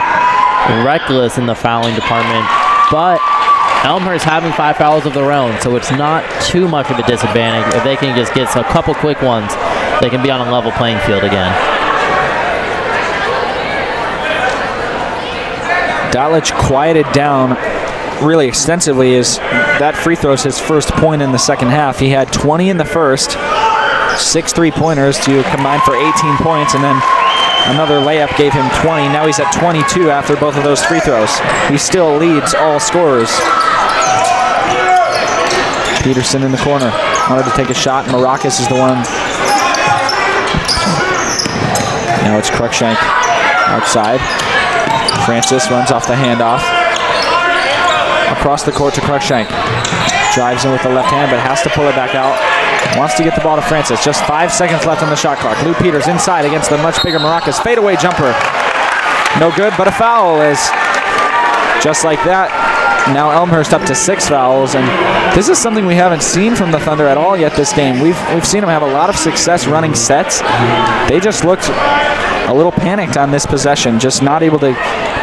reckless in the fouling department, but Elmhurst having 5 fouls of their own, so it's not too much of a disadvantage. If they can just get a couple quick ones, they can be on a level playing field again. Dotlich quieted down really extensively, as that free throw is his first point in the second half. He had 20 in the first, 6 3-pointers to combine for 18 points, and then another layup gave him 20. Now he's at 22 after both of those free throws. He still leads all scorers. Peterson in the corner, wanted to take a shot. Maracas is the one. Now it's Cruikshank outside. Francis runs off the handoff. Across the court to Cruikshank. Drives in with the left hand, but has to pull it back out. Wants to get the ball to Francis. Just 5 seconds left on the shot clock. Luke Peters inside against the much bigger Maracas. Fadeaway jumper. No good, but a foul is just like that. Now Elmhurst up to 6 fouls, and this is something we haven't seen from the Thunder at all yet this game. We've seen them have a lot of success running sets. They just looked a little panicked on this possession, just not able to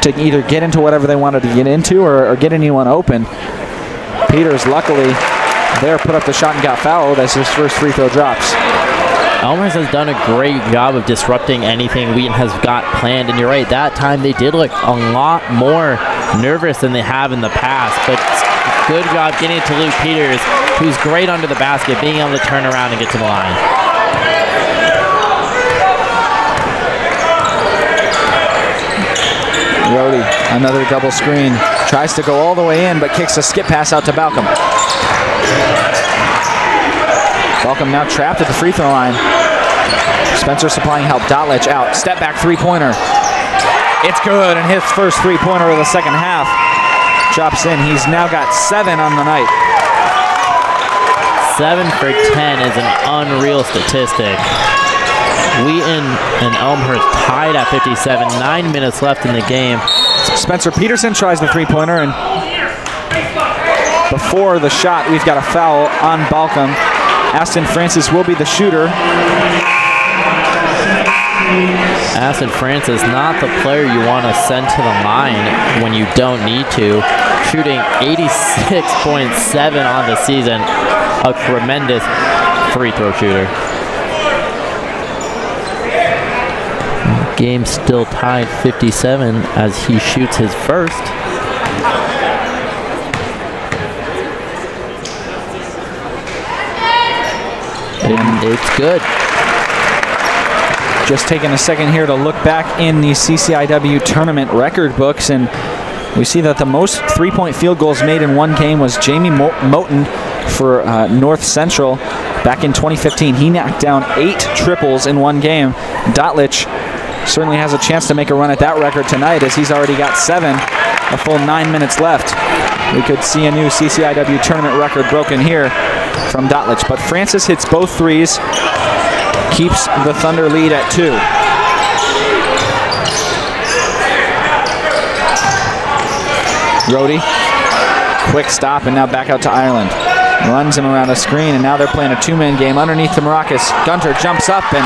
either get into whatever they wanted to get into or get anyone open. Peters, luckily, there put up the shot and got fouled as his first free throw drops. Elmhurst has done a great job of disrupting anything Wheaton has got planned, and you're right, that time they did look a lot more nervous than they have in the past, but good job getting it to Luke Peters, who's great under the basket, being able to turn around and get to the line. Rhodey, another double screen. Tries to go all the way in, but kicks a skip pass out to Balcom. Balcom now trapped at the free throw line. Spencer supplying help. Dotlich out. Step back three-pointer. It's good, and his first three-pointer of the second half. Drops in. He's now got 7 on the night. 7 for 10 is an unreal statistic. Wheaton and Elmhurst tied at 57. 9 minutes left in the game. Spencer Peterson tries the three-pointer, and before the shot, we've got a foul on Balcom. Aston Francis will be the shooter. Aston Francis, not the player you want to send to the line when you don't need to. Shooting 86.7 on the season. A tremendous free throw shooter. Game still tied 57 as he shoots his first. And it's good. Just taking a second here to look back in the CCIW tournament record books, and we see that the most three-point field goals made in one game was Jamie Moten for North Central back in 2015. He knocked down 8 triples in one game. Dotlich certainly has a chance to make a run at that record tonight, as he's already got 7, a full 9 minutes left. We could see a new CCIW tournament record broken here from Dotlich, but Francis hits both threes, keeps the Thunder lead at 2. Rhodey, quick stop, and now back out to Ireland. Runs him around the screen, and now they're playing a 2-man game underneath to Maracas. Gunter jumps up, and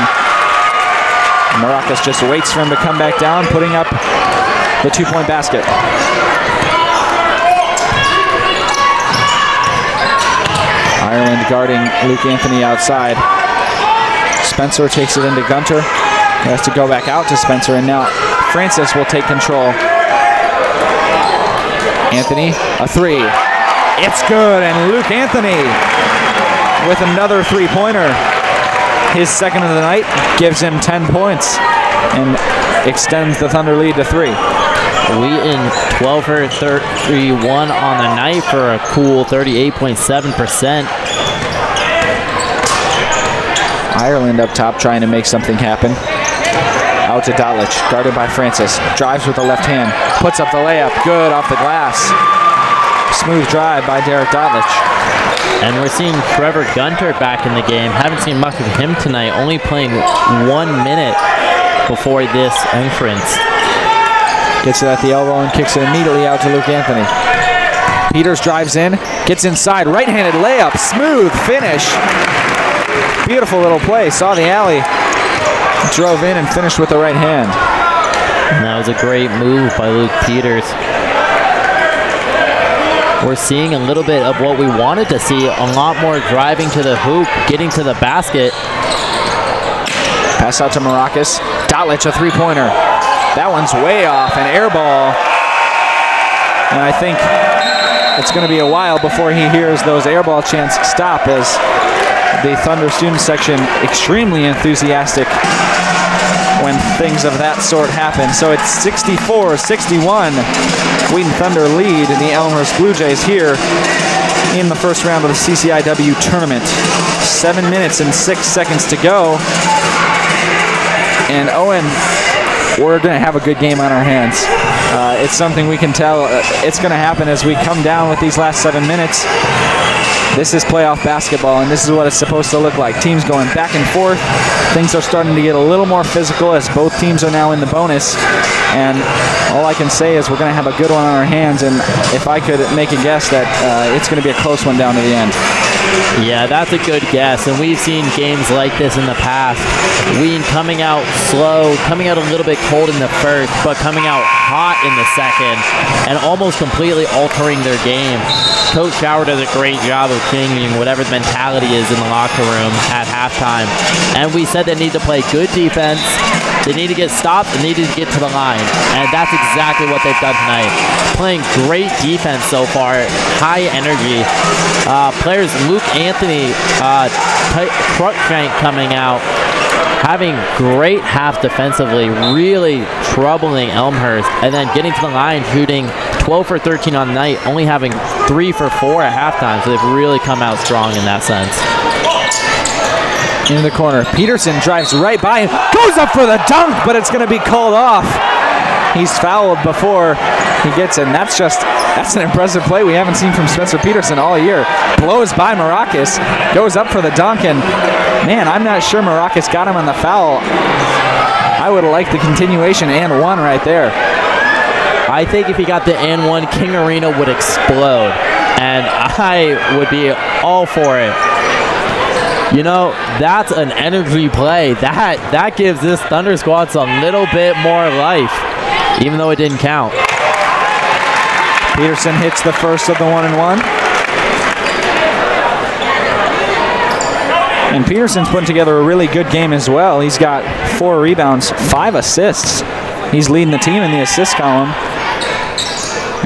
Maracas just waits for him to come back down, putting up the 2-point basket. Ireland guarding Luke Anthony outside. Spencer takes it into Gunter. He has to go back out to Spencer, and now Francis will take control. Anthony, a 3. It's good, and Luke Anthony with another three-pointer. His second of the night gives him 10 points and extends the Thunder lead to 3. Wheaton 12 for 31 on the night for a cool 38.7%. Ireland up top trying to make something happen. Out to Dotlich, guarded by Francis. Drives with the left hand, puts up the layup. Good off the glass. Smooth drive by Derek Dotlich. And we're seeing Trevor Gunter back in the game. Haven't seen much of him tonight, only playing 1 minute before this entrance. Gets it at the elbow and kicks it immediately out to Luke Anthony. Peters drives in, gets inside, right-handed layup, smooth finish. Beautiful little play, saw the alley, drove in and finished with the right hand. And that was a great move by Luke Peters. We're seeing a little bit of what we wanted to see, a lot more driving to the hoop, getting to the basket. Pass out to Maracas. Dotlich, a three-pointer. That one's way off, an air ball. And I think it's going to be a while before he hears those air ball chants stop, as the Thunder student section extremely enthusiastic when things of that sort happen. So it's 64-61. Wheaton Thunder lead the Elmhurst Blue Jays here in the first round of the CCIW tournament. 7 minutes and 6 seconds to go. And Owen, we're going to have a good game on our hands. It's something we can tell it's going to happen as we come down with these last 7 minutes. This is playoff basketball, and this is what it's supposed to look like. Teams going back and forth. Things are starting to get a little more physical as both teams are now in the bonus. And all I can say is we're going to have a good one on our hands, and if I could make a guess, that it's going to be a close one down to the end. Yeah, that's a good guess, and we've seen games like this in the past. Wheaton coming out slow, coming out a little bit cold in the first, but coming out hot in the second, and almost completely altering their game. Coach Schauer does a great job of changing whatever the mentality is in the locker room at halftime. And we said they need to play good defense, they need to get stopped, they need to get to the line. And that's exactly what they've done tonight. Playing great defense so far, high energy. Players, Luke Anthony, Cruikshank coming out, having great half defensively, really troubling Elmhurst, and then getting to the line, shooting 12 for 13 on the night, only having 3 for 4 at halftime, so they've really come out strong in that sense. into the corner. Peterson drives right by him, goes up for the dunk, but it's going to be called off. He's fouled before he gets it, and that's an impressive play we haven't seen from Spencer Peterson all year. Blows by Maracas, goes up for the dunk, and man, I'm not sure Maracas got him on the foul. I would have liked the continuation and one right there. I think if he got the and one, King Arena would explode, and I would be all for it. You know, that's an energy play. That gives this Thunder squad a little bit more life, even though it didn't count. Peterson hits the first of the 1-and-1. And Peterson's putting together a really good game as well. He's got 4 rebounds, 5 assists. He's leading the team in the assist column.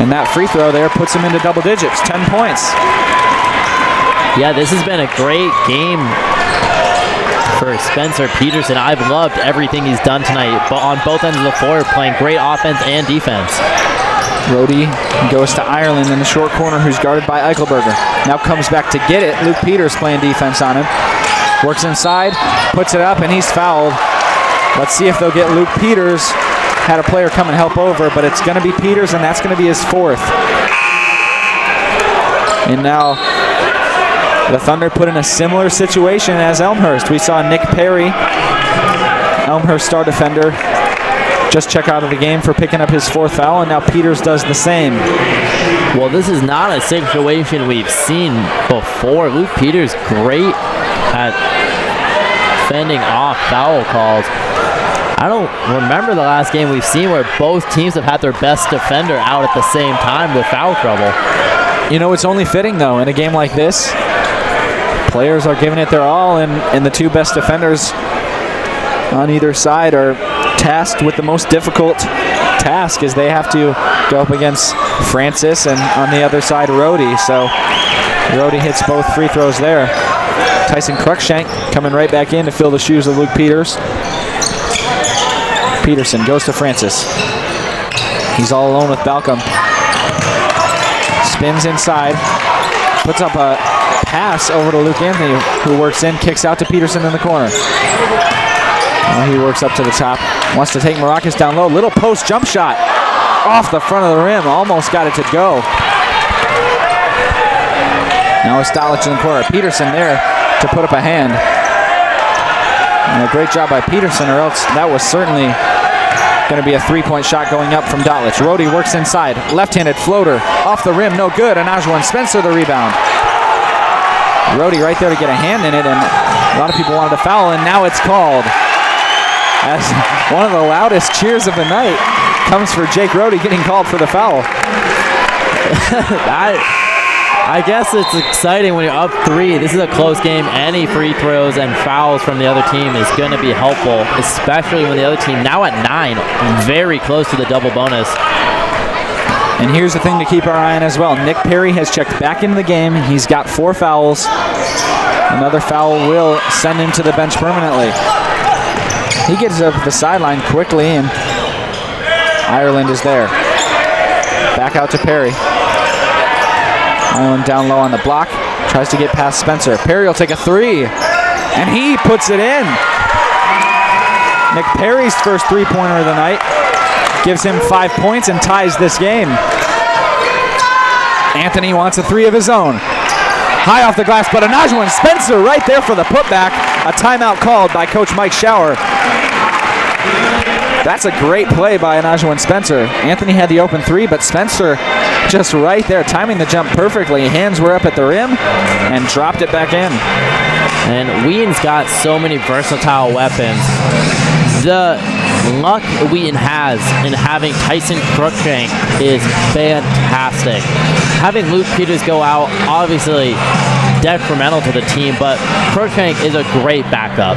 And that free throw there puts him into double digits, 10 points. Yeah, this has been a great game for Spencer Peterson. I've loved everything he's done tonight, but on both ends of the floor, playing great offense and defense. Rhodey goes to Ireland in the short corner, who's guarded by Eichelberger. Now comes back to get it. Luke Peters playing defense on him. Works inside, puts it up, and he's fouled. Let's see if they'll get Luke Peters. Had a player come and help over, but it's going to be Peters, and that's going to be his 4th. And now the Thunder put in a similar situation as Elmhurst. We saw Nick Perry, Elmhurst star defender, just check out of the game for picking up his 4th foul, and now Peters does the same. Well, this is not a situation we've seen before. Luke Peters, great at fending off foul calls. I don't remember the last game we've seen where both teams have had their best defender out at the same time with foul trouble. You know, it's only fitting, though, in a game like this. Players are giving it their all, and the 2 best defenders on either side are tasked with the most difficult task, as they have to go up against Francis and on the other side Rhodey. So Rhodey hits both free throws there. Tyson Cruikshank coming right back in to fill the shoes of Luke Peters. Peterson goes to Francis. He's all alone with Balcom. Spins inside, puts up a pass over to Luke Anthony, who works in, kicks out to Peterson in the corner. Well, he works up to the top, wants to take Maracas down low. Little post jump shot off the front of the rim, almost got it to go. Now it's Dolich in the corner. Peterson there to put up a hand. And a great job by Peterson, or else that was certainly going to be a 3-point shot going up from Dolich. Rhodey works inside, left-handed floater off the rim, no good. And Ajuan Spencer the rebound. Rhodey right there to get a hand in it, and a lot of people wanted to foul, and now it's called. As one of the loudest cheers of the night comes for Jake Rhodey getting called for the foul. I guess it's exciting when you're up 3. This is a close game. Any free throws and fouls from the other team is going to be helpful, especially when the other team, now at 9, very close to the double bonus. And here's the thing to keep our eye on as well. Nick Perry has checked back into the game. He's got 4 fouls. Another foul will send him to the bench permanently. He gets up the sideline quickly, and Ireland is there. Back out to Perry. Ireland down low on the block. Tries to get past Spencer. Perry will take a 3, and he puts it in. Nick Perry's first 3-pointer of the night gives him 5 points and ties this game. Anthony wants a 3 of his own. High off the glass, but Anajuan Spencer right there for the putback. A timeout called by Coach Mike Schauer. That's a great play by Anajuan Spencer. Anthony had the open 3, but Spencer just right there, timing the jump perfectly. Hands were up at the rim and dropped it back in. And Wheaton's got so many versatile weapons. The luck Wheaton has in having Tyson Cruikshank is fantastic. Having Luke Peters go out, obviously detrimental to the team, but Cruikshank is a great backup.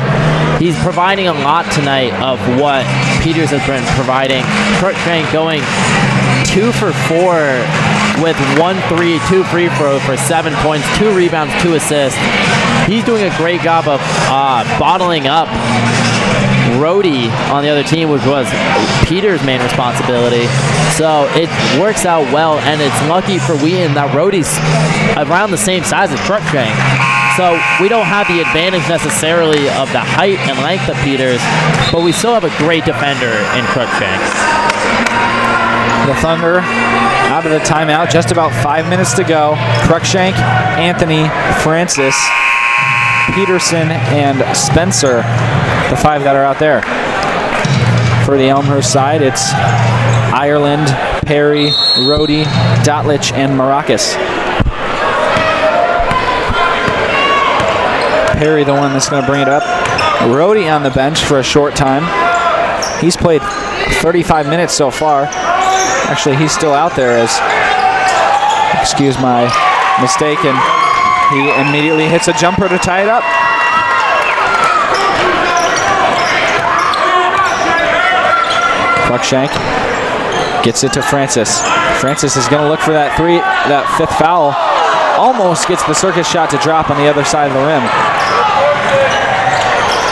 He's providing a lot tonight of what Peters has been providing. Cruikshank going 2 for 4 with 1 3, 2 free throws for 7 points, 2 rebounds, 2 assists. He's doing a great job of bottling up Rhodey on the other team, which was Peters' main responsibility. So it works out well, and it's lucky for Wheaton that Rhodey's around the same size as Cruikshank. So we don't have the advantage necessarily of the height and length of Peters, but we still have a great defender in Crookshank. The Thunder out of the timeout, just about 5 minutes to go. Cruikshank, Anthony, Francis, Peterson, and Spencer, the 5 that are out there. For the Elmhurst side, it's Ireland, Perry, Rohde, Dotlich, and Maracas. Perry, the one that's going to bring it up. Rohde on the bench for a short time. He's played 35 minutes so far. Actually, he's still out there as, excuse my mistake, and he immediately hits a jumper to tie it up. Cruikshank gets it to Francis. Francis is going to look for that fifth foul. Almost gets the circus shot to drop on the other side of the rim.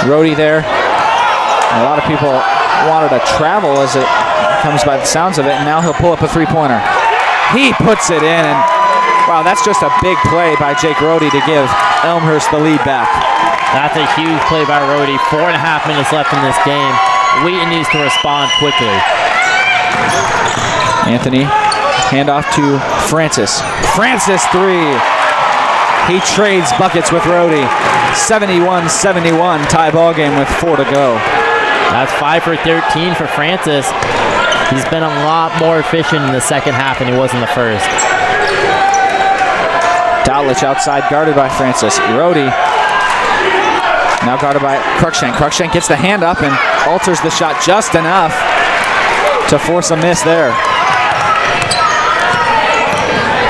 Rohde there. A lot of people wanted to travel as it comes by the sounds of it, and now he'll pull up a three-pointer. He puts it in, and wow, that's just a big play by Jake Rohde to give Elmhurst the lead back. That's a huge play by Rohde. 4.5 minutes left in this game. Wheaton needs to respond quickly. Anthony, handoff to Francis. Francis, 3. He trades buckets with Rohde. 71-71, tie ball game with 4 to go. That's 5 for 13 for Francis. He's been a lot more efficient in the second half than he was in the first. Dowlich outside, guarded by Francis. Rohde now guarded by Cruikshank. Cruikshank gets the hand up and alters the shot just enough to force a miss there.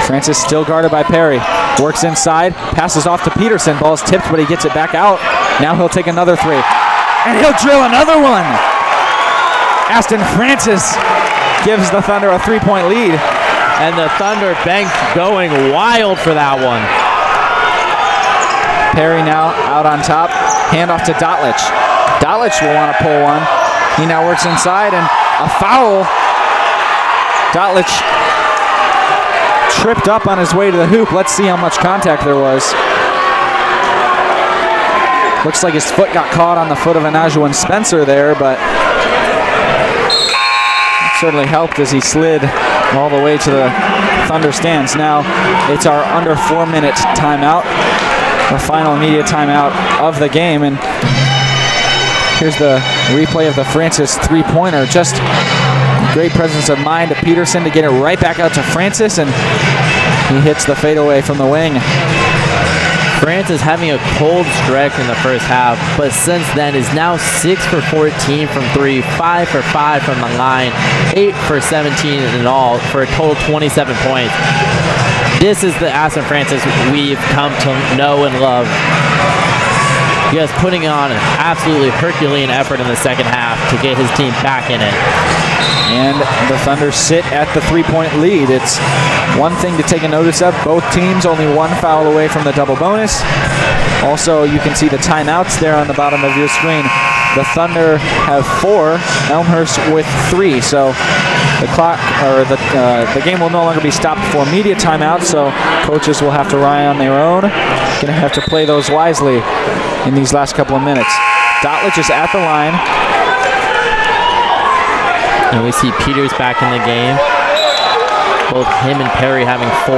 Francis still guarded by Perry. Works inside, passes off to Peterson. Ball's tipped, but he gets it back out. Now he'll take another 3. And he'll drill another one. Aston Francis gives the Thunder a 3-point lead. And the Thunder bench going wild for that one. Perry now out on top. Handoff to Dotlich. Dotlich will want to pull one. He now works inside, and a foul. Dotlich tripped up on his way to the hoop. Let's see how much contact there was. Looks like his foot got caught on the foot of Anajuan Spencer there, but it certainly helped as he slid all the way to the Thunder stands. Now it's our under 4-minute timeout, the final immediate timeout of the game, and here's the replay of the Francis three-pointer. Just great presence of mind to Peterson to get it right back out to Francis, and he hits the fadeaway from the wing. Francis having a cold stretch in the first half, but since then is now 6 for 14 from 3, 5 for 5 from the line, 8 for 17 in all, for a total 27 points. This is the Aston Francis we've come to know and love. Just putting on an absolutely Herculean effort in the second half to get his team back in it. And the Thunder sit at the 3-point lead. It's one thing to take a notice of. Both teams only 1 foul away from the double bonus. Also, you can see the timeouts there on the bottom of your screen. The Thunder have 4, Elmhurst with 3. So the clock, or the game will no longer be stopped for media timeout. So coaches will have to rely on their own. Going to have to play those wisely in these last couple of minutes. Dotlich is at the line. And we see Peters back in the game. Both him and Perry having 4.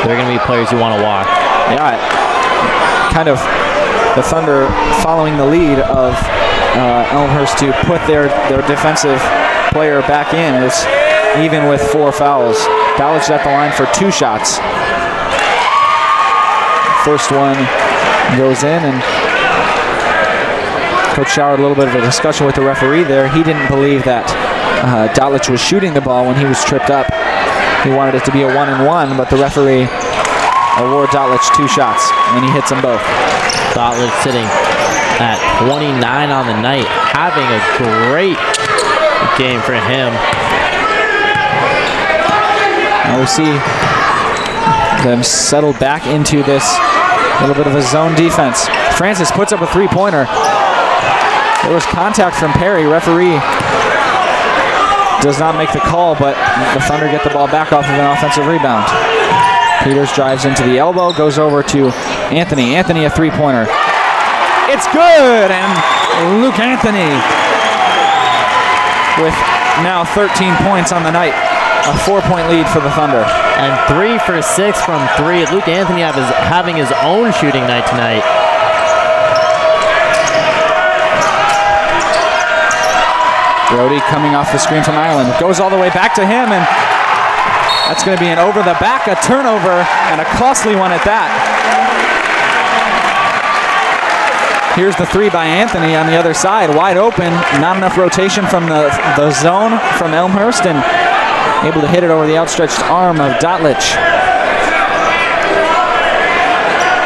They're going to be players you want to watch. Yeah, kind of the Thunder following the lead of Elmhurst to put their defensive player back in, is even with 4 fouls. Dowlich at the line for 2 shots. First one goes in, and Coach Schauer had a little bit of a discussion with the referee there. He didn't believe that Dotlich was shooting the ball when he was tripped up. He wanted it to be a 1-and-1, but the referee awarded Dotlich 2 shots, and he hits them both. Dotlich sitting at 29 on the night, having a great game for him. Now we see them settle back into this little bit of a zone defense. Francis puts up a 3-pointer. There was contact from Perry. Referee does not make the call, but the Thunder get the ball back off of an offensive rebound. Peters drives into the elbow, goes over to Anthony. Anthony, a three-pointer. It's good, and Luke Anthony with now 13 points on the night. A 4-point lead for the Thunder. And 3 for 6 from 3. Luke Anthony having his own shooting night tonight. Brody coming off the screen from Ireland. Goes all the way back to him, and that's going to be an over the back, a turnover, and a costly one at that. Here's the three by Anthony on the other side, wide open. Not enough rotation from the zone from Elmhurst, and able to hit it over the outstretched arm of Dotlich.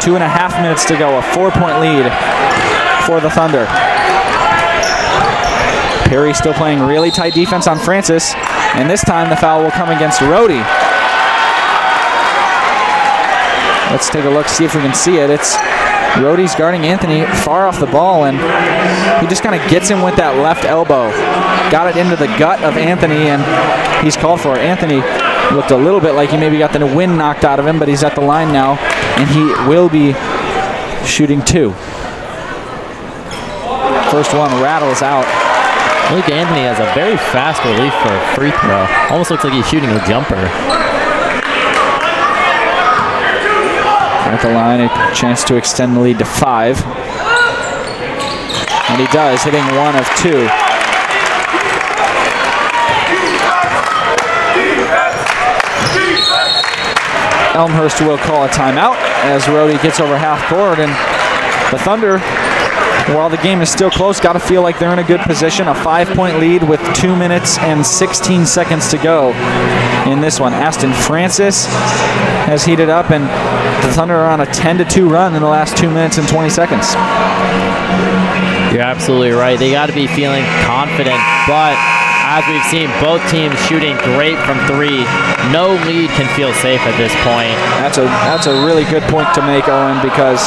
2.5 minutes to go, a 4-point lead for the Thunder. Perry still playing really tight defense on Francis, and this time the foul will come against Rhodey. Let's take a look, see if we can see it. It's Rhodey's guarding Anthony far off the ball, and he just kind of gets him with that left elbow. Got it into the gut of Anthony, and he's called for it. Anthony looked a little bit like he maybe got the wind knocked out of him, but he's at the line now, and he will be shooting 2. First one rattles out. Luke Anthony has a very fast release for a free throw. Almost looks like he's shooting a jumper. At the line, a chance to extend the lead to 5. And he does, hitting 1 of 2. Elmhurst will call a timeout as Rhodey gets over half court, and the Thunder, while the game is still close, got to feel like they're in a good position. A 5-point lead with 2 minutes and 16 seconds to go in this one. Aston Francis has heated up, and the Thunder are on a 10-2 run in the last 2 minutes and 20 seconds. You're absolutely right. They got to be feeling confident, but as we've seen, both teams shooting great from 3. No lead can feel safe at this point. That's a really good point to make, Owen, because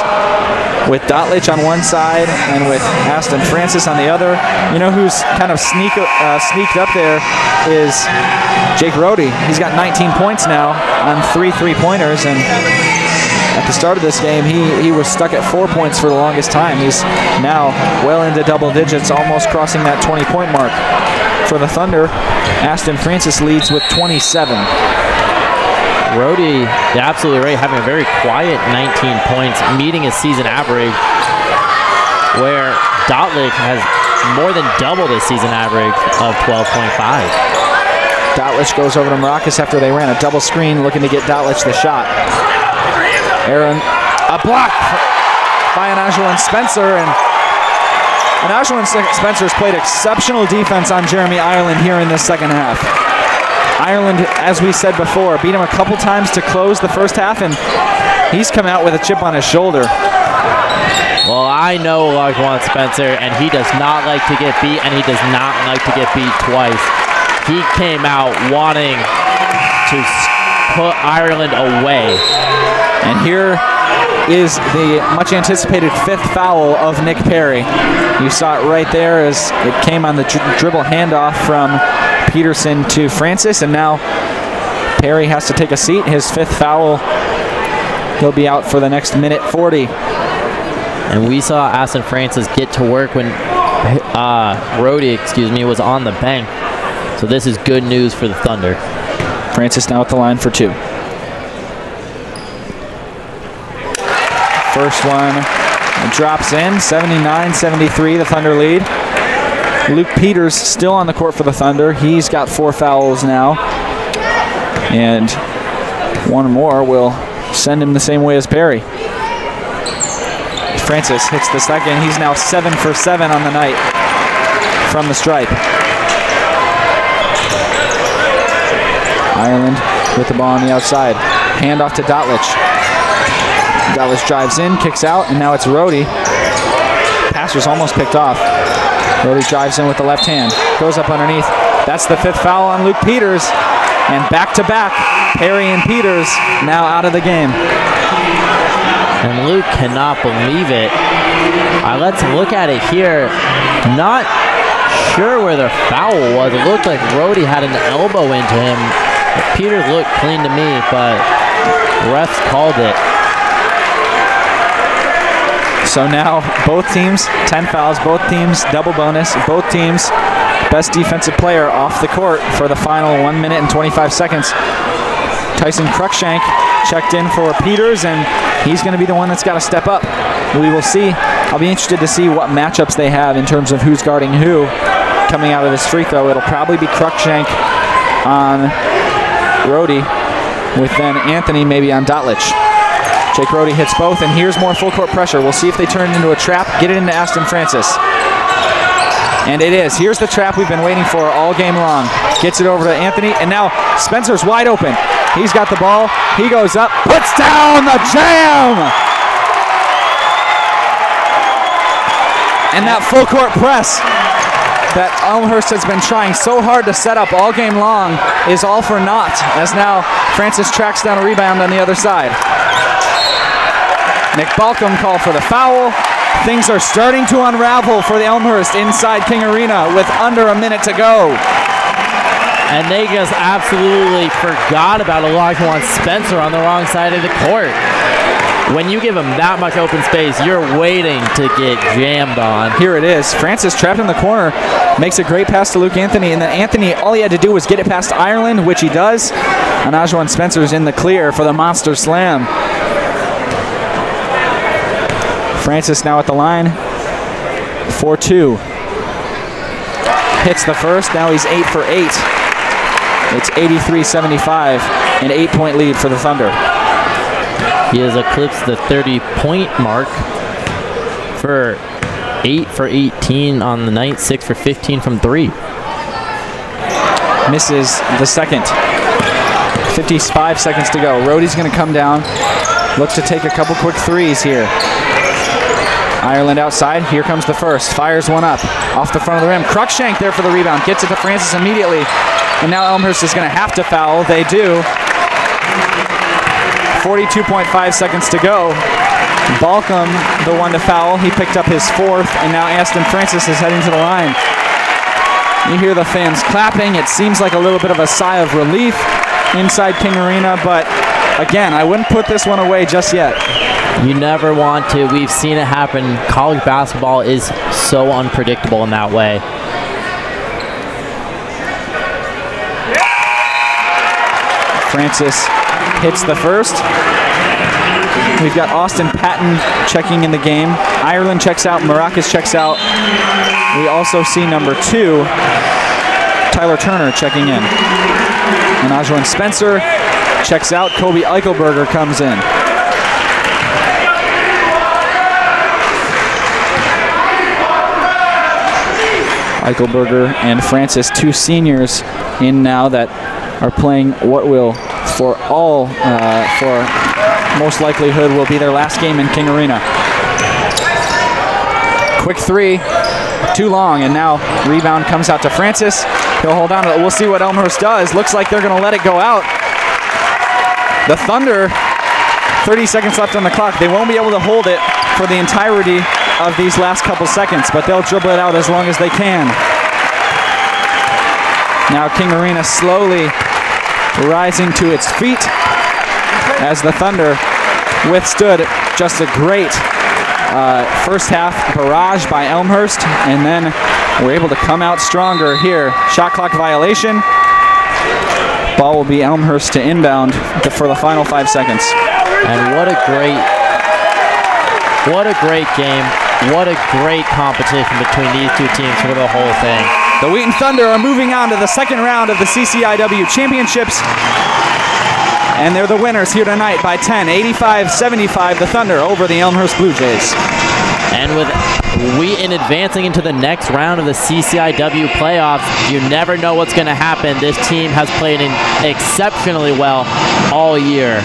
with Dotlich on one side and with Aston Francis on the other, you know who's kind of sneaked up there is Jake Rhodey. He's got 19 points now on 3 three-pointers, and at the start of this game, he was stuck at 4 points for the longest time. He's now well into double digits, almost crossing that 20-point mark. For the Thunder, Aston Francis leads with 27. Rhodey, absolutely right, having a very quiet 19 points, meeting his season average, where Dotlich has more than double his season average of 12.5. Dotlich goes over to Maracas after they ran a double screen, looking to get Dotlich the shot. Aaron, a block by Anajulin Spencer, and Anajulin Spencer's played exceptional defense on Jeremy Ireland here in this second half. Ireland, as we said before, beat him a couple times to close the first half, and he's come out with a chip on his shoulder. Well, I know Anajulin Spencer, and he does not like to get beat, and he does not like to get beat twice. He came out wanting to put Ireland away. And here is the much anticipated 5th foul of Nick Perry. You saw it right there as it came on the dribble handoff from Peterson to Francis, and now Perry has to take a seat. His 5th foul. He'll be out for the next minute 40. And we saw Aston Francis get to work when Rhodey, was on the bench. So this is good news for the Thunder. Francis now at the line for 2. First one drops in, 79-73, the Thunder lead. Luke Peters still on the court for the Thunder. He's got 4 fouls now. And one more will send him the same way as Perry. Francis hits the second. He's now 7 for 7 on the night from the stripe. Ireland with the ball on the outside. Hand off to Dotlich. Dotlich drives in, kicks out, and now it's Rhodey. Pass was almost picked off. Rhodey drives in with the left hand. Goes up underneath. That's the 5th foul on Luke Peters. And back-to-back, Perry and Peters now out of the game. And Luke cannot believe it. Let's look at it here. Not sure where the foul was. It looked like Rhodey had an elbow into him. Peters looked clean to me, but Refs called it. So now both teams, 10 fouls, both teams, double bonus, both teams, best defensive player off the court for the final 1 minute and 25 seconds. Tyson Cruikshank checked in for Peters, and he's going to be the one that's got to step up. We will see. I'll be interested to see what matchups they have in terms of who's guarding who coming out of this free throw. It'll probably be Cruikshank on Rhodey, with then Anthony maybe on Dotlich. Jake Rhodey hits both, and here's more full court pressure. We'll see if they turn it into a trap, get it into Aston Francis. And it is. Here's the trap we've been waiting for all game long. Gets it over to Anthony, and now Spencer's wide open. He's got the ball. He goes up, puts down the jam! And that full court press that Elmhurst has been trying so hard to set up all game long is all for naught, as now Francis tracks down a rebound on the other side. Nick Balcom called for the foul. Things are starting to unravel for the Elmhurst inside King Arena with under a minute to go. And they just absolutely forgot about Olajuwon Spencer on the wrong side of the court. When you give him that much open space, you're waiting to get jammed on. Here it is. Francis trapped in the corner, makes a great pass to Luke Anthony, and then Anthony, all he had to do was get it past Ireland, which he does. And Olajuwon Spencer's in the clear for the monster slam. Francis now at the line, 4-2. Hits the first, now he's 8 for 8. It's 83-75, an 8-point lead for the Thunder. He has eclipsed the 30-point mark for 8 for 18 on the night, 6 for 15 from 3. Misses the second. 55 seconds to go. Rhodey's going to come down, looks to take a couple quick threes here. Ireland outside, here comes the first, fires one up, off the front of the rim. Cruikshank there for the rebound, gets it to Francis immediately, and now Elmhurst is going to have to foul. They do. 42.5 seconds to go. Balcom, the one to foul, he picked up his fourth, and now Aston Francis is heading to the line. You hear the fans clapping. It seems like a little bit of a sigh of relief inside King Arena, but again, I wouldn't put this one away just yet. You never want to. We've seen it happen. College basketball is so unpredictable in that way. Francis hits the first. We've got Austin Patton checking in the game. Ireland checks out. Maracas checks out. We also see number 2, Tyler Turner, checking in. And Olajuwon Spencer checks out. Kobe Eichelberger comes in. Eichelberger and Francis, 2 seniors in now that are playing what will, for most likelihood, will be their last game in King Arena. Quick 3, too long, and now rebound comes out to Francis. He'll hold on to it. We'll see what Elmhurst does. Looks like they're going to let it go out. The Thunder, 30 seconds left on the clock. They won't be able to hold it for the entirety of these last couple seconds, but they'll dribble it out as long as they can. Now King Arena slowly rising to its feet as the Thunder withstood just a great first half barrage by Elmhurst, and then we're able to come out stronger here. Shot clock violation. Ball will be Elmhurst to inbound for the final 5 seconds. And what a great game. What a great competition between these two teams for the whole thing. The Wheaton Thunder are moving on to the second round of the CCIW Championships. And they're the winners here tonight by 10, 85-75, the Thunder over the Elmhurst Blue Jays. And with Wheaton advancing into the next round of the CCIW playoffs, you never know what's going to happen. This team has played exceptionally well all year.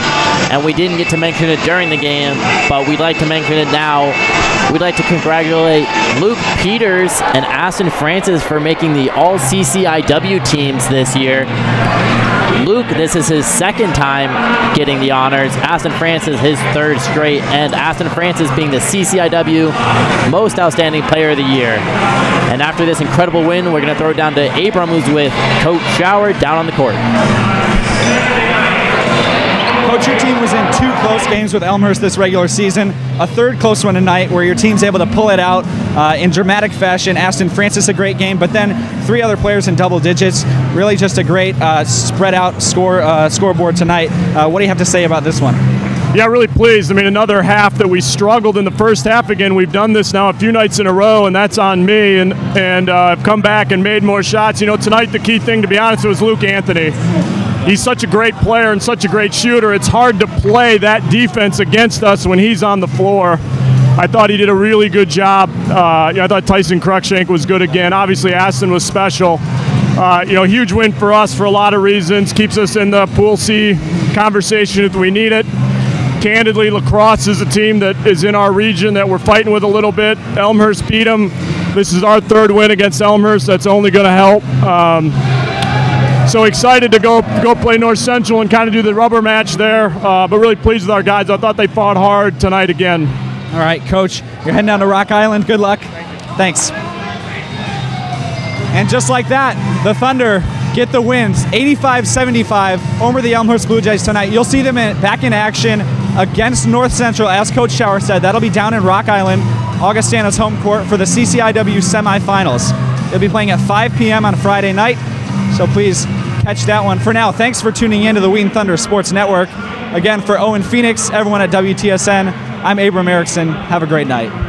And we didn't get to mention it during the game, but we'd like to mention it now. We'd like to congratulate Luke Peters and Aston Francis for making the all-CCIW teams this year. Luke, this is his second time getting the honors. Aston Francis, his third straight, and Aston Francis being the CCIW Most Outstanding Player of the Year. And after this incredible win, we're going to throw it down to Abram, who's with Coach Schauer down on the court. Coach, your team was in 2 close games with Elmhurst this regular season, a 3rd close one tonight where your team's able to pull it out in dramatic fashion. Aston Francis, a great game, but then 3 other players in double digits. Really just a great spread out scoreboard tonight. What do you have to say about this one? Yeah, really pleased. I mean, another half that we struggled in the first half again. We've done this now a few nights in a row, and that's on me. And I've come back and made more shots. You know, tonight the key thing, to be honest, was Luke Anthony. He's such a great player and such a great shooter. It's hard to play that defense against us when he's on the floor. I thought he did a really good job. I thought Tyson Cruikshank was good again. Obviously, Aston was special. Huge win for us for a lot of reasons. Keeps us in the Pool C conversation if we need it. Candidly, lacrosse is a team that is in our region that we're fighting with a little bit. Elmhurst beat them. This is our 3rd win against Elmhurst. That's only going to help. So excited to go play North Central and kind of do the rubber match there. But really pleased with our guys. I thought they fought hard tonight again. All right, Coach, you're heading down to Rock Island. Good luck. Thanks. And just like that, the Thunder get the wins, 85-75 over the Elmhurst Blue Jays tonight. You'll see them back in action against North Central, as Coach Schauer said. That'll be down in Rock Island, Augustana's home court for the CCIW semifinals. They'll be playing at 5 p.m. on Friday night, so please catch that one. For now, thanks for tuning in to the Wheaton Thunder Sports Network. Again, for Owen Phoenix, everyone at WTSN, I'm Abram Erickson. Have a great night.